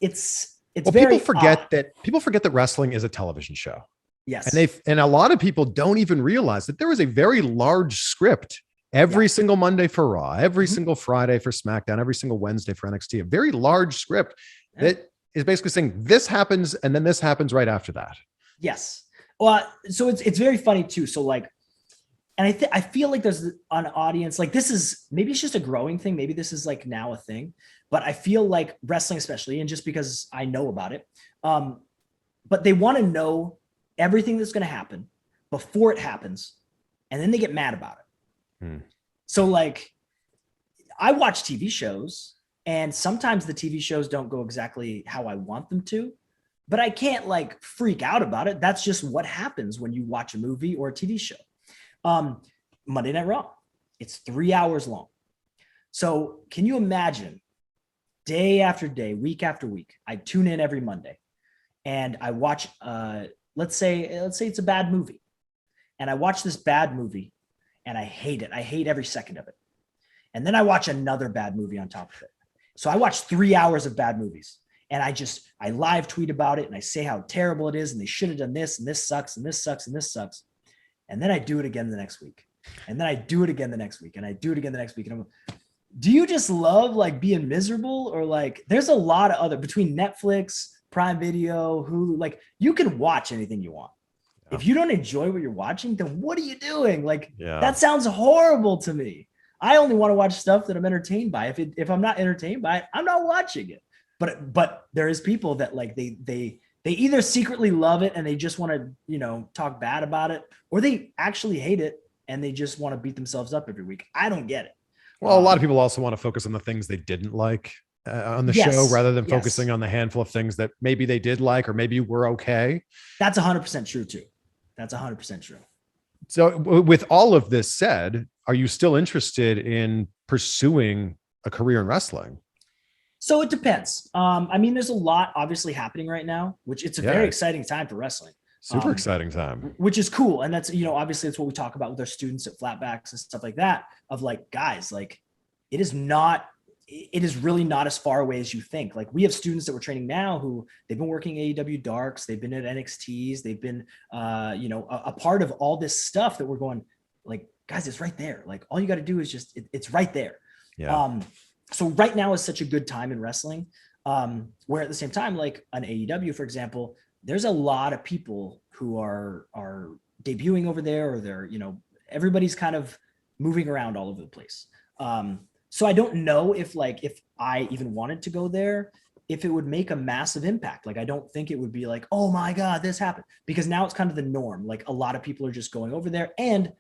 it's very people forget that wrestling is a television show. Yes. And a lot of people don't even realize that there was a very large script every single Monday for Raw, every single Friday for SmackDown, every single Wednesday for NXT, a very large script that is basically saying this happens and then this happens right after that. Yes. Well, so it's very funny too. So like, and I feel like there's an audience, like this is, maybe it's just a growing thing. Maybe this is like now a thing, but I feel like wrestling especially, and just because I know about it, but they want to know everything that's going to happen before it happens. And then they get mad about it. So like I watch TV shows and sometimes the TV shows don't go exactly how I want them to, but I can't like freak out about it. That's just what happens when you watch a movie or a TV show. Monday Night Raw, it's 3 hours long. So can you imagine day after day, week after week, I tune in every Monday and I watch, let's say it's a bad movie and I watch this bad movie and I hate it. I hate every second of it. And then I watch another bad movie on top of it. So I watch 3 hours of bad movies and I live tweet about it and I say how terrible it is and they should have done this and this sucks and this sucks and this sucks. And then I do it again the next week. And then I do it again the next week and I do it again the next week. And do you just love like being miserable, or like there's a lot of other between Netflix, Prime Video, Hulu, like you can watch anything you want. If you don't enjoy what you're watching, then what are you doing? Like that sounds horrible to me. I only want to watch stuff that I'm entertained by. If I'm not entertained by it, I'm not watching it. But there is people that like they either secretly love it and they just want to, you know, talk bad about it, or they actually hate it and they just want to beat themselves up every week. I don't get it. Well, a lot of people also want to focus on the things they didn't like on the show rather than focusing on the handful of things that maybe they did like, or maybe were okay. That's 100% true too. That's 100% true. So with all of this said, are you still interested in pursuing a career in wrestling? So it depends. I mean, there's a lot obviously happening right now, which it's a very exciting time for wrestling. Super exciting time. Which is cool. And that's, you know, obviously it's what we talk about with our students at Flatbacks and stuff like that, of like, guys, like it is really not as far away as you think. Like we have students that we're training now who they've been working AEW Darks, they've been at NXTs, they've been, you know, a part of all this stuff that we're going like, guys, it's right there. Like all you got to do is just, it's right there. Yeah. So right now is such a good time in wrestling, where at the same time, like an AEW, for example, there's a lot of people who are debuting over there, or they're, you know, everybody's kind of moving around all over the place. So I don't know if I even wanted to go there, if it would make a massive impact. Like, I don't think it would be like, oh my God, this happened, because now it's kind of the norm. Like a lot of people are just going over there, and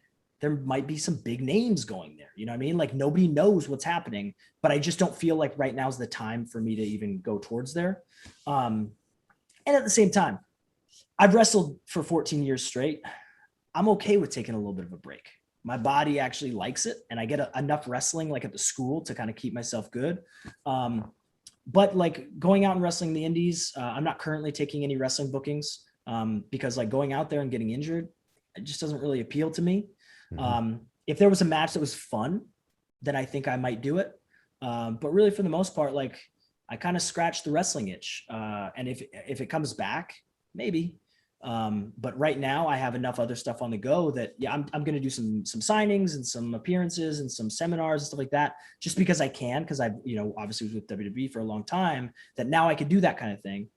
there might be some big names going there. You know what I mean? Like nobody knows what's happening, but I just don't feel like right now is the time for me to even go towards there. And at the same time, I've wrestled for 14 years straight. I'm okay with taking a little bit of a break. My body actually likes it, and I get enough wrestling like at the school to kind of keep myself good. But like going out and wrestling the indies, I'm not currently taking any wrestling bookings because like going out there and getting injured, it just doesn't really appeal to me. Mm-hmm. If there was a match that was fun, then I think I might do it. But really for the most part, like I kind of scratched the wrestling itch. And if it comes back, maybe. But right now I have enough other stuff on the go that I'm going to do some signings and some appearances and some seminars and stuff like that, just because I can, because I've, obviously was with WWE for a long time, that now I could do that kind of thing.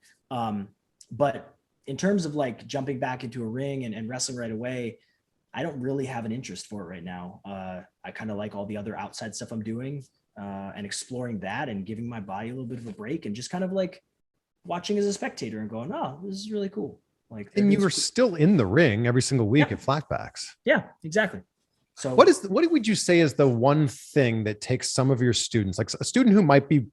But in terms of like jumping back into a ring and wrestling right away, I don't really have an interest for it right now. I kind of like all the other outside stuff I'm doing and exploring that and giving my body a little bit of a break and just kind of like watching as a spectator and going, oh, this is really cool. Like, and you were still in the ring every single week at Flatbacks. Yeah, exactly. So what would you say is the one thing that takes some of your students, like a student who might be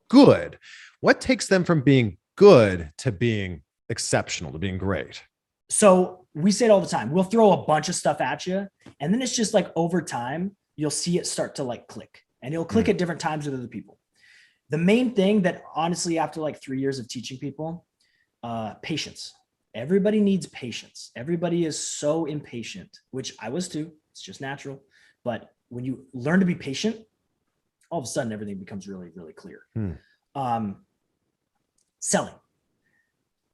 good, what takes them from being good to being exceptional, to being great? So we say it all the time. We'll throw a bunch of stuff at you. And then it's just like over time, you'll see it start to like click, and it'll click at different times with other people. The main thing that honestly, after like 3 years of teaching people, patience. Everybody needs patience. Everybody is so impatient, which I was too. It's just natural. But when you learn to be patient, all of a sudden everything becomes really, really clear. Selling.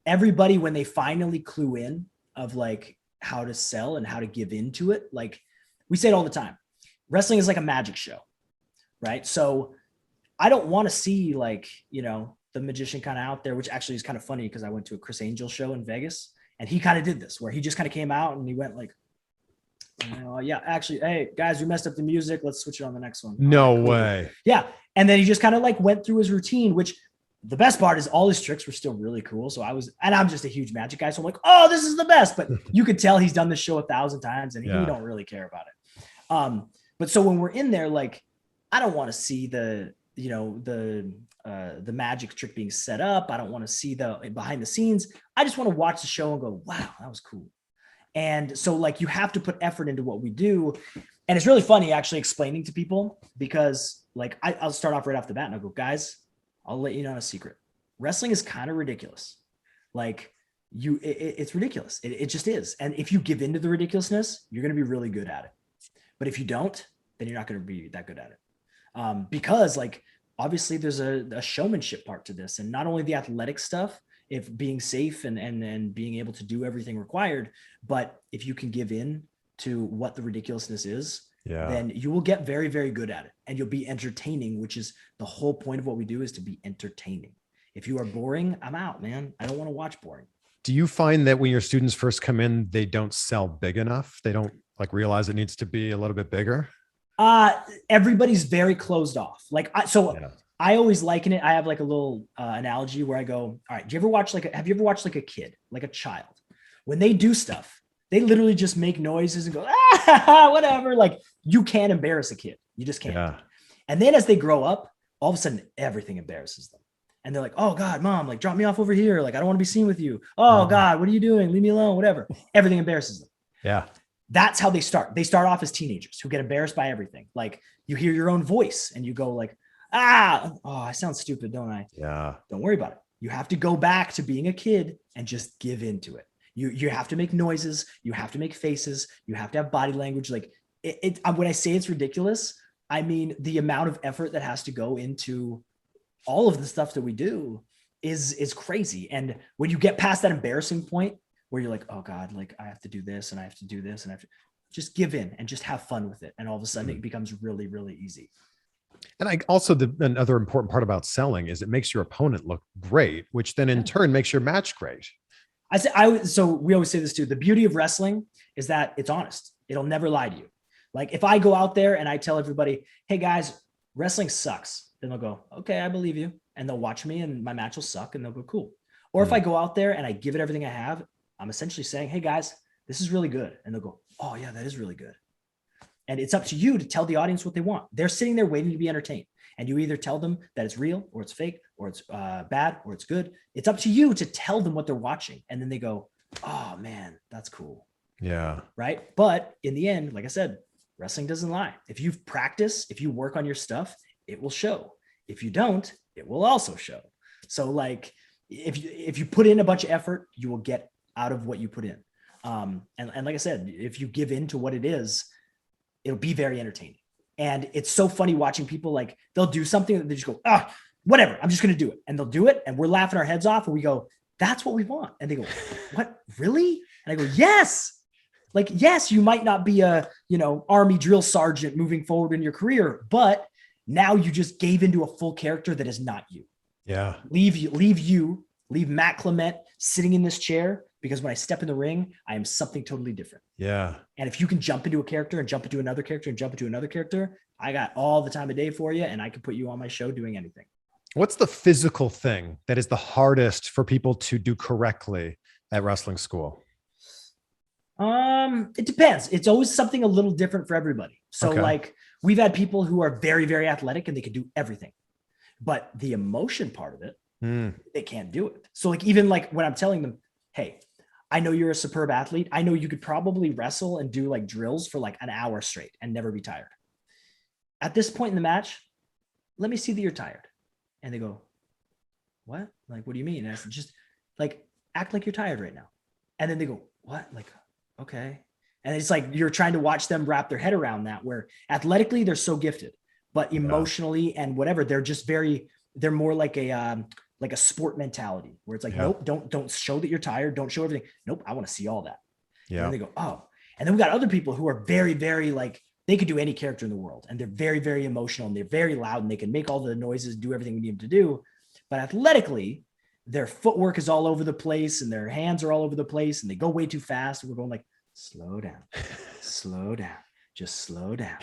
Everybody, when they finally clue in of like how to sell and how to give into it, like we say it all the time, wrestling is like a magic show, right? So I don't want to see like, you know, the magician kind of out there, which actually is kind of funny because I went to a Chris Angel show in Vegas and he kind of did this where he just kind of came out and he went like, yeah, actually, hey guys, we messed up the music. Let's switch it on the next one. No way. Yeah. And then he just kind of like went through his routine, which the best part is all his tricks were still really cool. So I'm just a huge magic guy. So I'm like, oh, this is the best. But you could tell he's done this show 1,000 times and he don't really care about it. But so when we're in there, like, I don't want to see the magic trick being set up. I don't want to see the behind the scenes. I just want to watch the show and go, wow, that was cool. And so like, you have to put effort into what we do. And it's really funny actually explaining to people because like, I'll start off right off the bat and I'll go, guys, I'll let you know a secret. Wrestling is kind of ridiculous. Like it's ridiculous. It just is. And if you give into the ridiculousness, you're going to be really good at it. But if you don't, then you're not going to be that good at it. Because like, obviously there's a showmanship part to this, and not only the athletic stuff, if being safe and being able to do everything required, but if you can give in to what the ridiculousness is, then you will get very, very good at it, and you'll be entertaining, which is the whole point of what we do, is to be entertaining. If you are boring, I'm out, man. I don't want to watch boring. Do you find that when your students first come in, they don't sell big enough? They don't like realize it needs to be a little bit bigger? Everybody's very closed off. Like, I always liken it. I have like a little analogy where I go, all right, have you ever watched like a kid, like a child, when they do stuff, they literally just make noises and go, whatever. Like, you can't embarrass a kid. You just can't. Yeah. And then as they grow up, all of a sudden everything embarrasses them. And they're like, oh God, mom, like drop me off over here. Like, I don't want to be seen with you. Oh God, what are you doing? Leave me alone, whatever. Everything embarrasses them. Yeah. That's how they start. They start off as teenagers who get embarrassed by everything. Like, you hear your own voice and you go like, I sound stupid, don't I? Yeah. Don't worry about it. You have to go back to being a kid and just give into it. You have to make noises. You have to make faces. You have to have body language. Like when I say it's ridiculous, I mean, the amount of effort that has to go into all of the stuff that we do is crazy. And when you get past that embarrassing point where you're like, oh God, like I have to do this and I have to do this and I have to just give in and just have fun with it. And all of a sudden it becomes really, really easy. And another important part about selling is it makes your opponent look great, which then in turn makes your match great. So we always say this too. The beauty of wrestling is that it's honest. It'll never lie to you. Like if I go out there and I tell everybody, hey guys, wrestling sucks, then they'll go, okay, I believe you. And they'll watch me and my match will suck and they'll go, cool. Or if I go out there and I give it everything I have, I'm essentially saying, hey guys, this is really good. And they'll go, oh yeah, that is really good. And it's up to you to tell the audience what they want. They're sitting there waiting to be entertained. And you either tell them that it's real or it's fake or it's bad or it's good. It's up to you to tell them what they're watching. And then they go, oh man, that's cool. Yeah. Right. But in the end, like I said, wrestling doesn't lie. If you've practiced, if you work on your stuff, it will show. If you don't, it will also show. So like, if you put in a bunch of effort, you will get out of what you put in. And like I said, if you give in to what it is, it'll be very entertaining. And it's so funny watching people, like they'll do something that they just go, whatever, I'm just going to do it. And they'll do it. And we're laughing our heads off and we go, that's what we want. And they go, what, really? And I go, yes. Like, yes, you might not be a, Army drill sergeant moving forward in your career, but now you just gave into a full character that is not you. Yeah. Leave Matt Clement sitting in this chair, because when I step in the ring, I am something totally different. Yeah. And if you can jump into a character and jump into another character and jump into another character, I got all the time of day for you, and I can put you on my show doing anything. What's the physical thing that is the hardest for people to do correctly at wrestling school? It depends. It's always something a little different for everybody. So like we've had people who are very, very athletic and they can do everything, but the emotion part of it, they can't do it. So like, even like when I'm telling them, hey, I know you're a superb athlete. I know you could probably wrestle and do like drills for like an hour straight and never be tired. At this point in the match, let me see that you're tired. And they go, what? Like, what do you mean? And I said, just like, act like you're tired right now. And then they go, what? Like, okay. And it's like, you're trying to watch them wrap their head around that, where athletically they're so gifted, but emotionally and whatever, they're just they're more like a sport mentality where it's like, nope, don't show that you're tired. Don't show everything. Nope. I want to see all that. Yeah. And they go, oh, and then we got other people who are very, very like, they could do any character in the world, and they're very, very emotional, and they're very loud, and they can make all the noises, do everything we need them to do. But athletically, their footwork is all over the place, and their hands are all over the place, and they go way too fast. And we're going like, slow down, just slow down.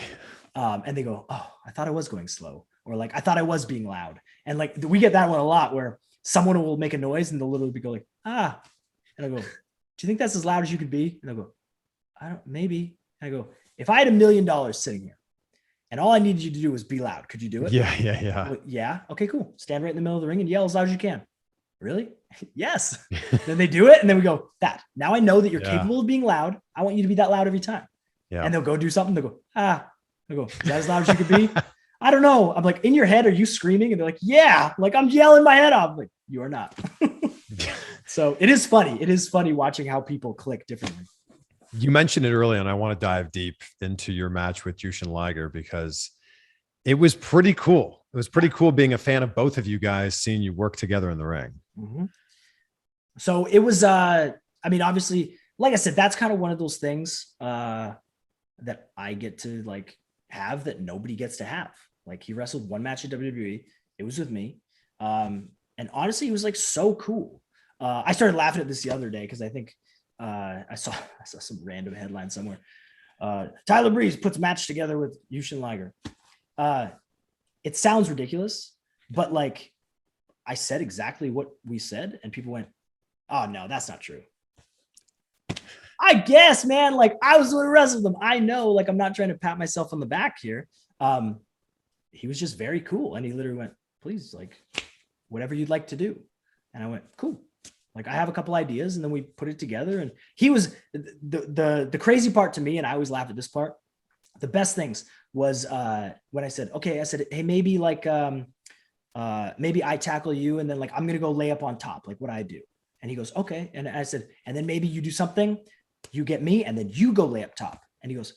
And they go, oh, I thought I was going slow. Or like, I thought I was being loud. And like, we get that one a lot where someone will make a noise and they'll literally be going, ah. And I go, do you think that's as loud as you could be? And they'll go, I don't, maybe. And I go, if I had $1 million sitting here and all I needed you to do was be loud, could you do it? Yeah. Go, yeah. Okay, cool. Stand right in the middle of the ring and yell as loud as you can. Really? Yes. Then they do it. And then we go, that. Now I know that you're capable of being loud. I want you to be that loud every time. Yeah. And they'll go do something. They'll go, ah. They'll go, is that as loud as you could be? I don't know. I'm like, in your head, are you screaming? And they're like, yeah. Like, I'm yelling my head off. I'm like, you are not. So it is funny. It is funny watching how people click differently. You mentioned it earlier, and I want to dive deep into your match with Jushin Liger because it was pretty cool. It was pretty cool being a fan of both of you guys, seeing you work together in the ring. Mm-hmm. So it was, I mean, obviously, like I said, that's kind of one of those things that I get to like have that nobody gets to have. Like, he wrestled one match at WWE. It was with me. And honestly, it was like so cool. I started laughing at this the other day because I think I saw some random headline somewhere. Tyler Breeze puts match together with Jushin Liger. It sounds ridiculous, but like, I said exactly what we said, and people went, oh no, that's not true. I guess, man, like, I was with the rest of them. I know, like, I'm not trying to pat myself on the back here. He was just very cool. And he literally went, please, like, whatever you'd like to do. And I went, cool. Like, I have a couple ideas, and then we put it together. And he was the crazy part to me. And I always laughed at this part. The best things was when I said, okay, I said, hey, maybe like, maybe I tackle you. And then like, I'm going to go lay up on top, like what I do. And he goes, okay. And I said, and then maybe you do something, you get me, and then you go lay up top. And he goes,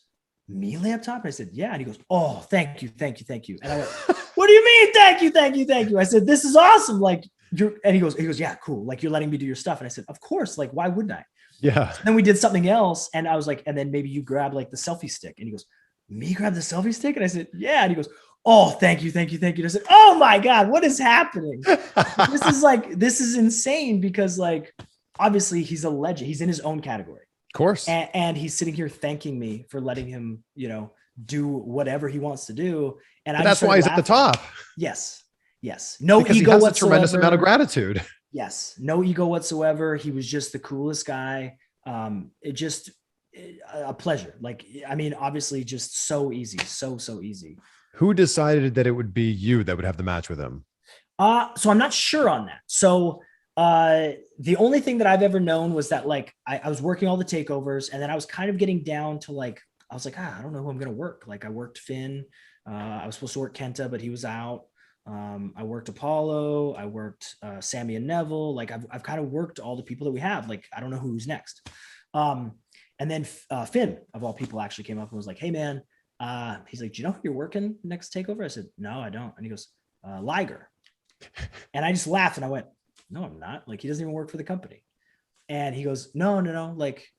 me lay up top? And I said, yeah. And he goes, oh, thank you. And I went, what do you mean? Thank you. I said, this is awesome. Like, and he goes, yeah, cool. Like, you're letting me do your stuff. And I said, of course. Like, why wouldn't I? Yeah. So then we did something else. And I was like, and then maybe you grab like the selfie stick. And he goes, me grab the selfie stick? And I said, yeah. And he goes, oh, thank you. And I said, oh my God, what is happening? This is insane, because like, obviously he's a legend. He's in his own category. Of course. And he's sitting here thanking me for letting him, do whatever he wants to do. And that's why he's at the top. Yes. No because ego he has whatsoever. a tremendous amount of gratitude. Yes. No ego whatsoever. He was just the coolest guy. A pleasure. Like, I mean, obviously just so easy. So easy. Who decided that it would be you that would have the match with him? So I'm not sure on that. So the only thing that I've ever known was that like, I was working all the takeovers, and then I was kind of getting down to like, I was like, I don't know who I'm going to work. Like, I worked Finn. I was supposed to work Kenta, but he was out. I worked Apollo. I worked Sammy and Neville. Like, I've kind of worked all the people that we have. Like, I don't know who's next. And then Finn, of all people, actually came up and was like, hey man, he's like, do you know who you're working next takeover? I said, no, I don't. And he goes, Liger. And I just laughed and I went, no, I'm not. Like, he doesn't even work for the company. And he goes, no. Like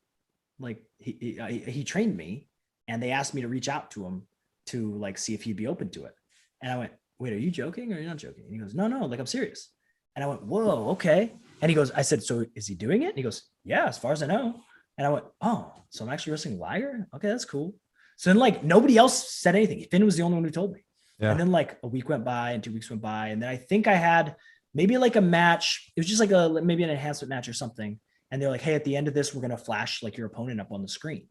he trained me, and they asked me to reach out to him to like see if he'd be open to it. And I went, wait, are you joking or are you not joking? And he goes, no, like, I'm serious. And I went, whoa, okay. And he goes, I said, so is he doing it? And he goes, yeah, as far as I know. And I went, oh, so I'm actually wrestling Liger? Okay, that's cool. So then like nobody else said anything. Finn was the only one who told me. Yeah. And then like a week went by and 2 weeks went by. And then I think I had maybe like a match. It was just like maybe an enhancement match or something. And they're like, hey, at the end of this, we're going to flash like your opponent up on the screen.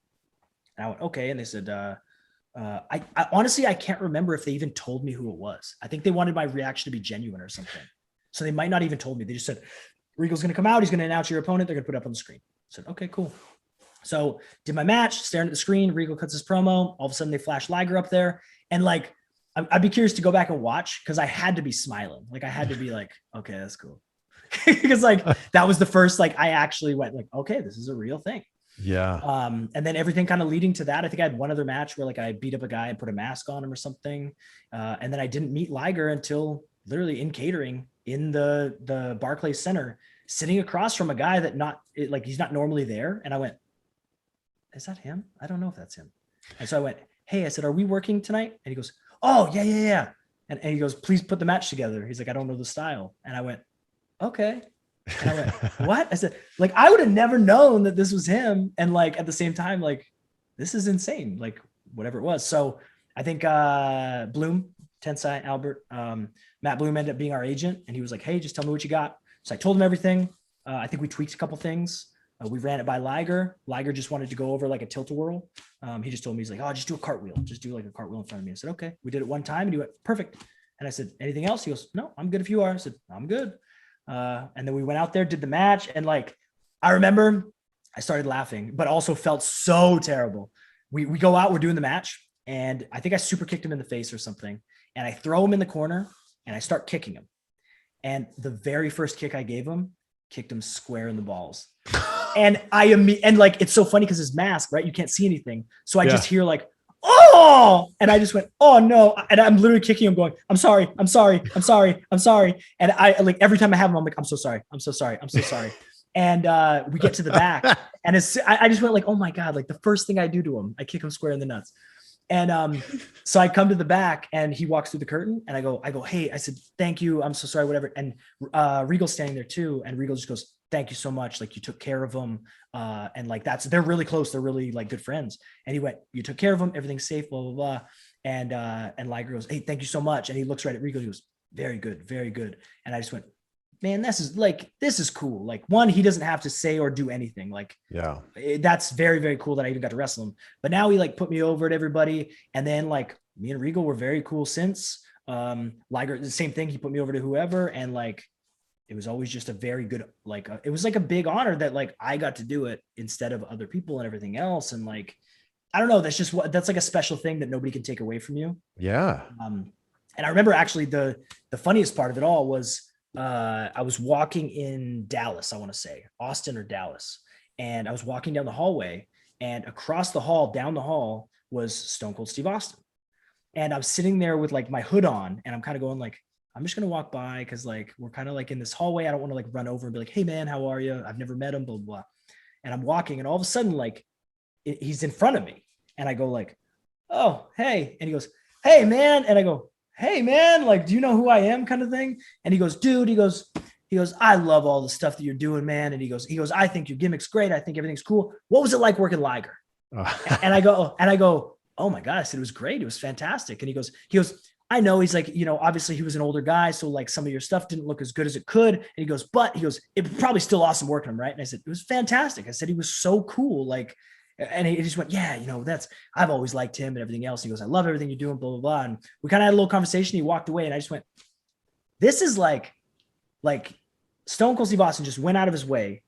And I went, okay. And they said, I honestly, I can't remember if they even told me who it was. I think they wanted my reaction to be genuine or something. So they might not even told me. They just said, Regal's going to come out. He's going to announce your opponent. They're going to put it up on the screen. said, okay, cool. So did my match, staring at the screen. Regal cuts his promo. All of a sudden they flash Liger up there. And like, I'd be curious to go back and watch because I had to be smiling. Like I had to be like, okay, that's cool. Because like that was the first, like I actually went like, okay, this is a real thing. Yeah. And then everything kind of leading to that. I think I had one other match where like I beat up a guy and put a mask on him or something. And then I didn't meet Liger until literally in catering in the Barclays Center, sitting across from a guy that he's not normally there. And I went, is that him? I don't know if that's him. And so I went, hey, I said, are we working tonight? And he goes, oh yeah. And he goes, please put the match together. He's like, I don't know the style. And I went, okay. And I went, what? I said, like, I would have never known that this was him. And like, at the same time, like, this is insane. Like whatever it was. So I think Bloom, Tensai, Albert, Matt Bloom ended up being our agent. And he was like, hey, just tell me what you got. So I told him everything. I think we tweaked a couple things. We ran it by Liger. Liger just wanted to go over like a tilt-a-whirl. He just told me, he's like, oh, just do a cartwheel. Just do like a cartwheel in front of me. I said, okay. We did it one time and he went, perfect. And I said, anything else? He goes, no, I'm good if you are. I said, I'm good. And then we went out there, did the match. And like, I remember I started laughing, but also felt so terrible. We go out, we're doing the match. And I think I super kicked him in the face or something. And I throw him in the corner and I start kicking him. And the very first kick I gave him, kicked him square in the balls. And and like, it's so funny because his mask, right? You can't see anything. So I just hear like, oh, and I just went, oh no. And I'm literally kicking him going, I'm sorry. And I like, every time I have him, I'm like, I'm so sorry. And we get to the back and I just went like, oh my God, like the first thing I do to him, I kick him square in the nuts. And so I come to the back and he walks through the curtain and I go, hey, I said, thank you. I'm so sorry, whatever. And Regal's standing there too. And Regal just goes, thank you so much. Like you took care of them. And like, they're really close. They're really like good friends. And he went, you took care of them. Everything's safe, blah, blah, blah. And Liger goes, hey, thank you so much. And he looks right at Regal. He goes, very good, very good. And I just went, man, this is cool. Like one, he doesn't have to say or do anything. Like, yeah, that's very, very cool that I even got to wrestle him. But now he like put me over to everybody. And then like me and Regal were very cool since. Liger, the same thing. He put me over to whoever. And like, it was always just a very good, like, it was like a big honor that like I got to do it instead of other people and everything else. And like, I don't know, that's like a special thing that nobody can take away from you. Yeah. And I remember actually the funniest part of it all was, I was walking in Dallas, I want to say Austin or Dallas. And I was walking down the hallway and across the hall, down the hall was Stone Cold Steve Austin. And I'm sitting there with like my hood on and I'm kind of going like, I'm just going to walk by because like, we're kind of like in this hallway. I don't want to like run over and be like, hey man, how are you? I've never met him, blah, blah, blah. And I'm walking and all of a sudden, like he's in front of me and I go like, oh, hey. And he goes, hey man. And I go, hey man, like, do you know who I am kind of thing? And he goes, dude, he goes, I love all the stuff that you're doing, man. And he goes, I think your gimmick's great. I think everything's cool. What was it like working Liger? And I go, oh my God. I said, it was great. It was fantastic. And he goes, I know. He's like, obviously he was an older guy. So like some of your stuff didn't look as good as it could. And he goes, it was probably still awesome working him. Right. And I said, it was fantastic. I said, he was so cool. Like, and he just went, yeah, I've always liked him and everything else. He goes, I love everything you're doing, blah, blah, blah. And we kind of had a little conversation. He walked away and I just went, this is like Stone Cold Steve Austin just went out of his way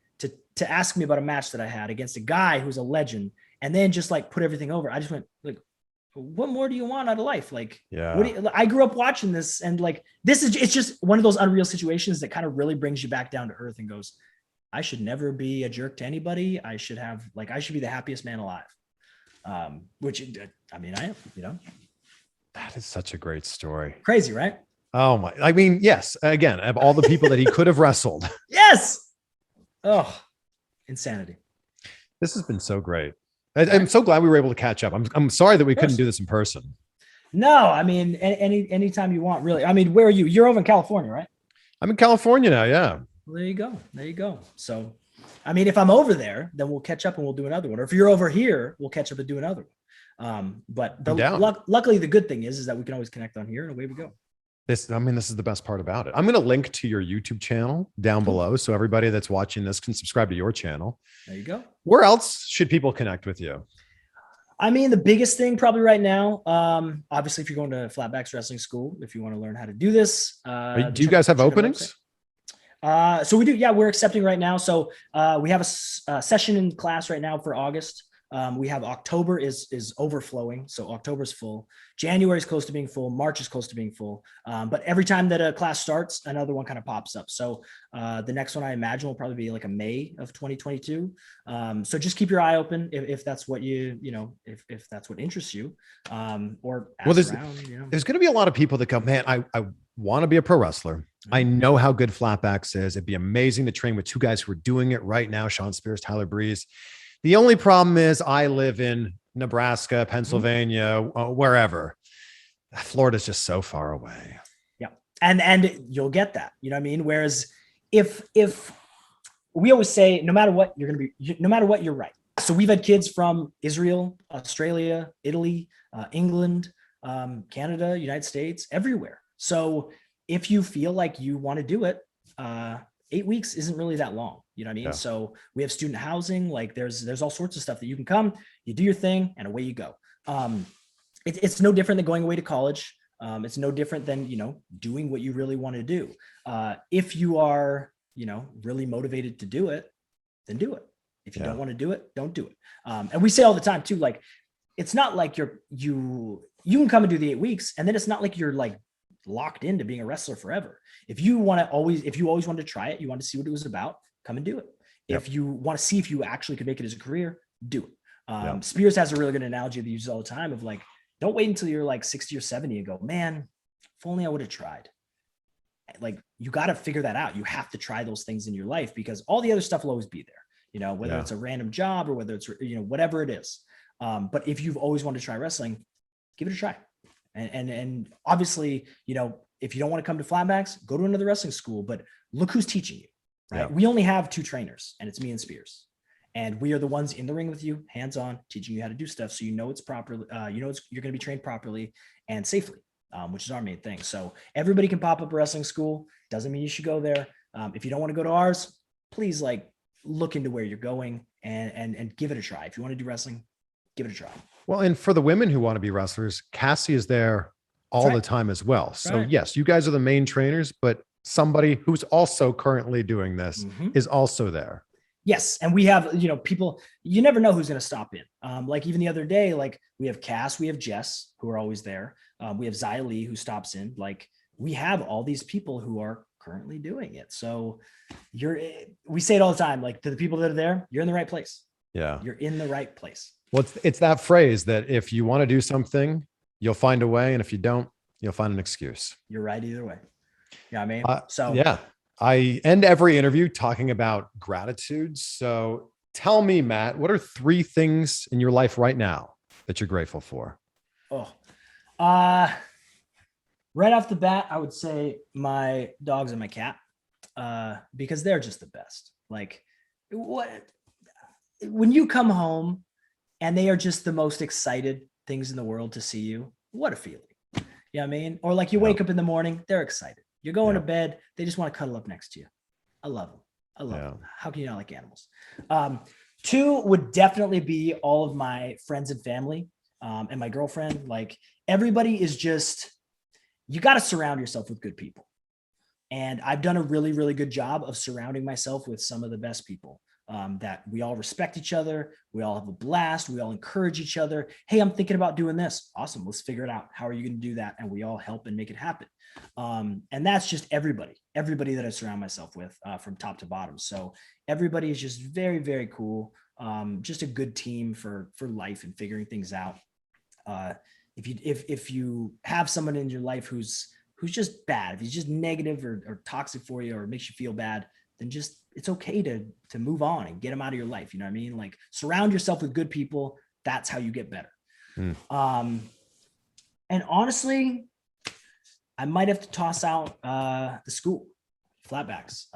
to ask me about a match that I had against a guy who's a legend and then just like put everything over. I just went like, what more do you want out of life? Like, yeah, I grew up watching this and like, it's just one of those unreal situations that kind of really brings you back down to earth and goes, I should never be a jerk to anybody. I should be the happiest man alive. Which I mean, I am, That is such a great story. Crazy, right? Oh my, I mean, yes. Again, of all the people that he could have wrestled. Yes. Oh, insanity. This has been so great. I'm so glad we were able to catch up. I'm sorry that we couldn't do this in person. No, I mean, anytime you want, really. I mean, where are you? You're over in California, right? I'm in California now. Yeah. Well, there you go. So, I mean, if I'm over there, then we'll catch up and we'll do another one. Or if you're over here, we'll catch up and do another one. But luckily, the good thing is that we can always connect on here and away we go. This is the best part about it. I'm going to link to your YouTube channel down below. So everybody that's watching this can subscribe to your channel. There you go. Where else should people connect with you? I mean, the biggest thing probably right now, obviously, if you're going to Flatbacks Wrestling School, if you want to learn how to do this. Do you guys have openings? So we do, yeah, we're accepting right now. So we have a session in class right now for August. We have October is overflowing. So October is full. January is close to being full. March is close to being full. But every time that a class starts, another one kind of pops up. So the next one I imagine will probably be like a May of 2022. So just keep your eye open if that's what if that's what interests you, or ask around, There's going to be a lot of people that go, man, I want to be a pro wrestler. I know how good Flatbacks is. It'd be amazing to train with two guys who are doing it right now, Sean Spears, Tyler Breeze. The only problem is I live in Nebraska, Pennsylvania, wherever. Florida's just so far away. Yeah. And you'll get that, you know what I mean? Whereas if we always say, no matter what, you're right. So we've had kids from Israel, Australia, Italy, England, Canada, United States, everywhere. So if you feel like you want to do it, 8 weeks isn't really that long. You know what I mean? Yeah. So we have student housing, like there's all sorts of stuff that you can come, you do your thing, and away you go. It's no different than going away to college. It's no different than, doing what you really want to do. If you are, really motivated to do it, then do it. If you don't want to do it, don't do it. And we say all the time too, like, it's not like you can come and do the 8 weeks, and then it's not like you're like locked into being a wrestler forever. If you always wanted to try it, you want to see what it was about, come and do it. Yep. If you want to see if you actually could make it as a career, do it. Spears has a really good analogy that he uses all the time of like, don't wait until you're like 60 or 70 and go, man, if only I would have tried. Like, you got to figure that out. You have to try those things in your life, because all the other stuff will always be there, whether it's a random job or whether it's, whatever it is. But if you've always wanted to try wrestling, give it a try. And obviously, if you don't want to come to Flatbacks, go to another wrestling school, but look who's teaching you, right? Yeah. We only have 2 trainers, and it's me and Spears. And we are the ones in the ring with you, hands-on, teaching you how to do stuff. So it's properly, you're going to be trained properly and safely, which is our main thing. So everybody can pop up a wrestling school. Doesn't mean you should go there. If you don't want to go to ours, please look into where you're going and give it a try. If you want to do wrestling, give it a try. Well, and for the women who want to be wrestlers, Cassie is there all the time as well. So yes, you guys are the main trainers, but somebody who's also currently doing this is also there. Yes. And we have, people, you never know who's going to stop in. Like even the other day, like we have Cass, we have Jess, who are always there. We have Xia Li, who stops in. Like, we have all these people who are currently doing it. So we say it all the time, like, to the people that are there, you're in the right place. Yeah. You're in the right place. Well, it's that phrase that if you want to do something, you'll find a way. And if you don't, you'll find an excuse. You're right either way. Yeah, I mean, yeah, I end every interview talking about gratitude. So tell me, Matt, what are 3 things in your life right now that you're grateful for? Right off the bat, I would say my dogs and my cat, because they're just the best. Like, when you come home and they are just the most excited things in the world to see you, what a feeling. You know what I mean? Or like, you wake up in the morning, they're excited. You're going to bed, they just want to cuddle up next to you. I love them. I love them. How can you not like animals? 2 would definitely be all of my friends and family, and my girlfriend. Like, everybody is just, you got to surround yourself with good people. And I've done a really, really good job of surrounding myself with some of the best people, that we all respect each other. We all have a blast. We all encourage each other. Hey, I'm thinking about doing this. Awesome. Let's figure it out. How are you going to do that? And we all help and make it happen. And that's just everybody that I surround myself with, from top to bottom. So everybody is just very, very cool. Just a good team for life and figuring things out. If you have someone in your life who's just bad, if he's just negative or toxic for you or makes you feel bad, then just, it's okay to move on and get them out of your life. You know what I mean? Like, surround yourself with good people. That's how you get better. And honestly, I might have to toss out the school, Flatbacks.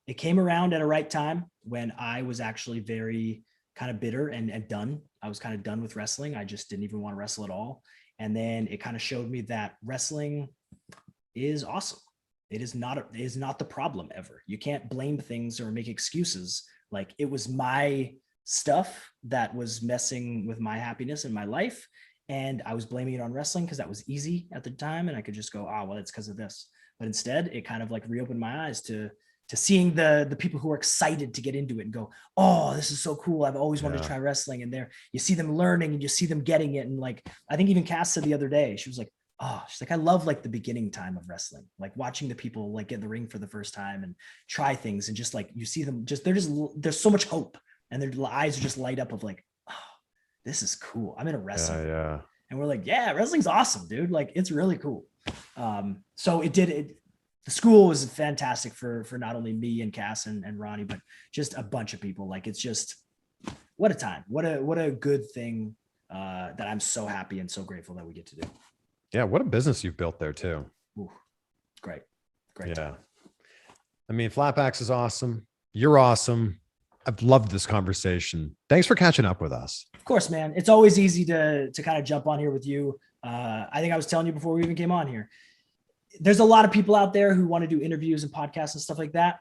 It came around at a right time when I was actually very kind of bitter and done. I was kind of done with wrestling. I just didn't even want to wrestle at all. And then it kind of showed me that wrestling is awesome. It is not the problem ever. You can't blame things or make excuses. Like, it was my stuff that was messing with my happiness in my life. And I was blaming it on wrestling because that was easy at the time. And I could just go, well, it's because of this. But instead, it kind of like reopened my eyes to, to seeing the people who are excited to get into it and go, oh, this is so cool. I've always wanted to try wrestling. And there you see them learning and you see them getting it. And like, I think even Cass said the other day, she was like, oh, she's like, I love like the beginning time of wrestling, like watching the people like get in the ring for the first time and try things. And just like, you see them there's so much hope and their eyes are just light up of like, oh, this is cool. I'm in a wrestling. Yeah. And we're like, yeah, wrestling's awesome, dude. Like, it's really cool. So the school was fantastic for not only me and Cass and Ronnie, but just a bunch of people. Like, it's just, what a time. What a good thing that I'm so happy and so grateful that we get to do. Yeah. What a business you've built there too. Ooh, great time. I mean, Flatbacks is awesome. You're awesome. I've loved this conversation. Thanks for catching up with us. Of course, man. It's always easy to kind of jump on here with you. I think I was telling you before we even came on here, there's a lot of people out there who want to do interviews and podcasts and stuff like that.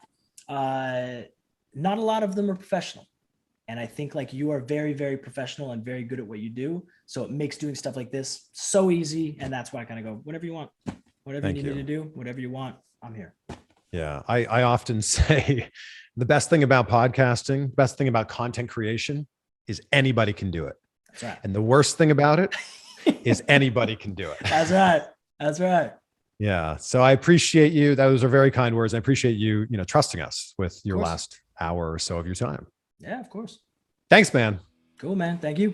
Not a lot of them are professional. And I think like you are very, very professional and very good at what you do. So it makes doing stuff like this so easy. And that's why I kind of go, whatever you want, whatever you need me to do, whatever you want, I'm here. Yeah. I often say the best thing about podcasting, best thing about content creation is anybody can do it. That's right. And the worst thing about it is anybody can do it. That's right. That's right. Yeah. So I appreciate you. Those are very kind words. I appreciate you, trusting us with your last hour or so of your time. Yeah, of course. Thanks, man. Cool, man. Thank you.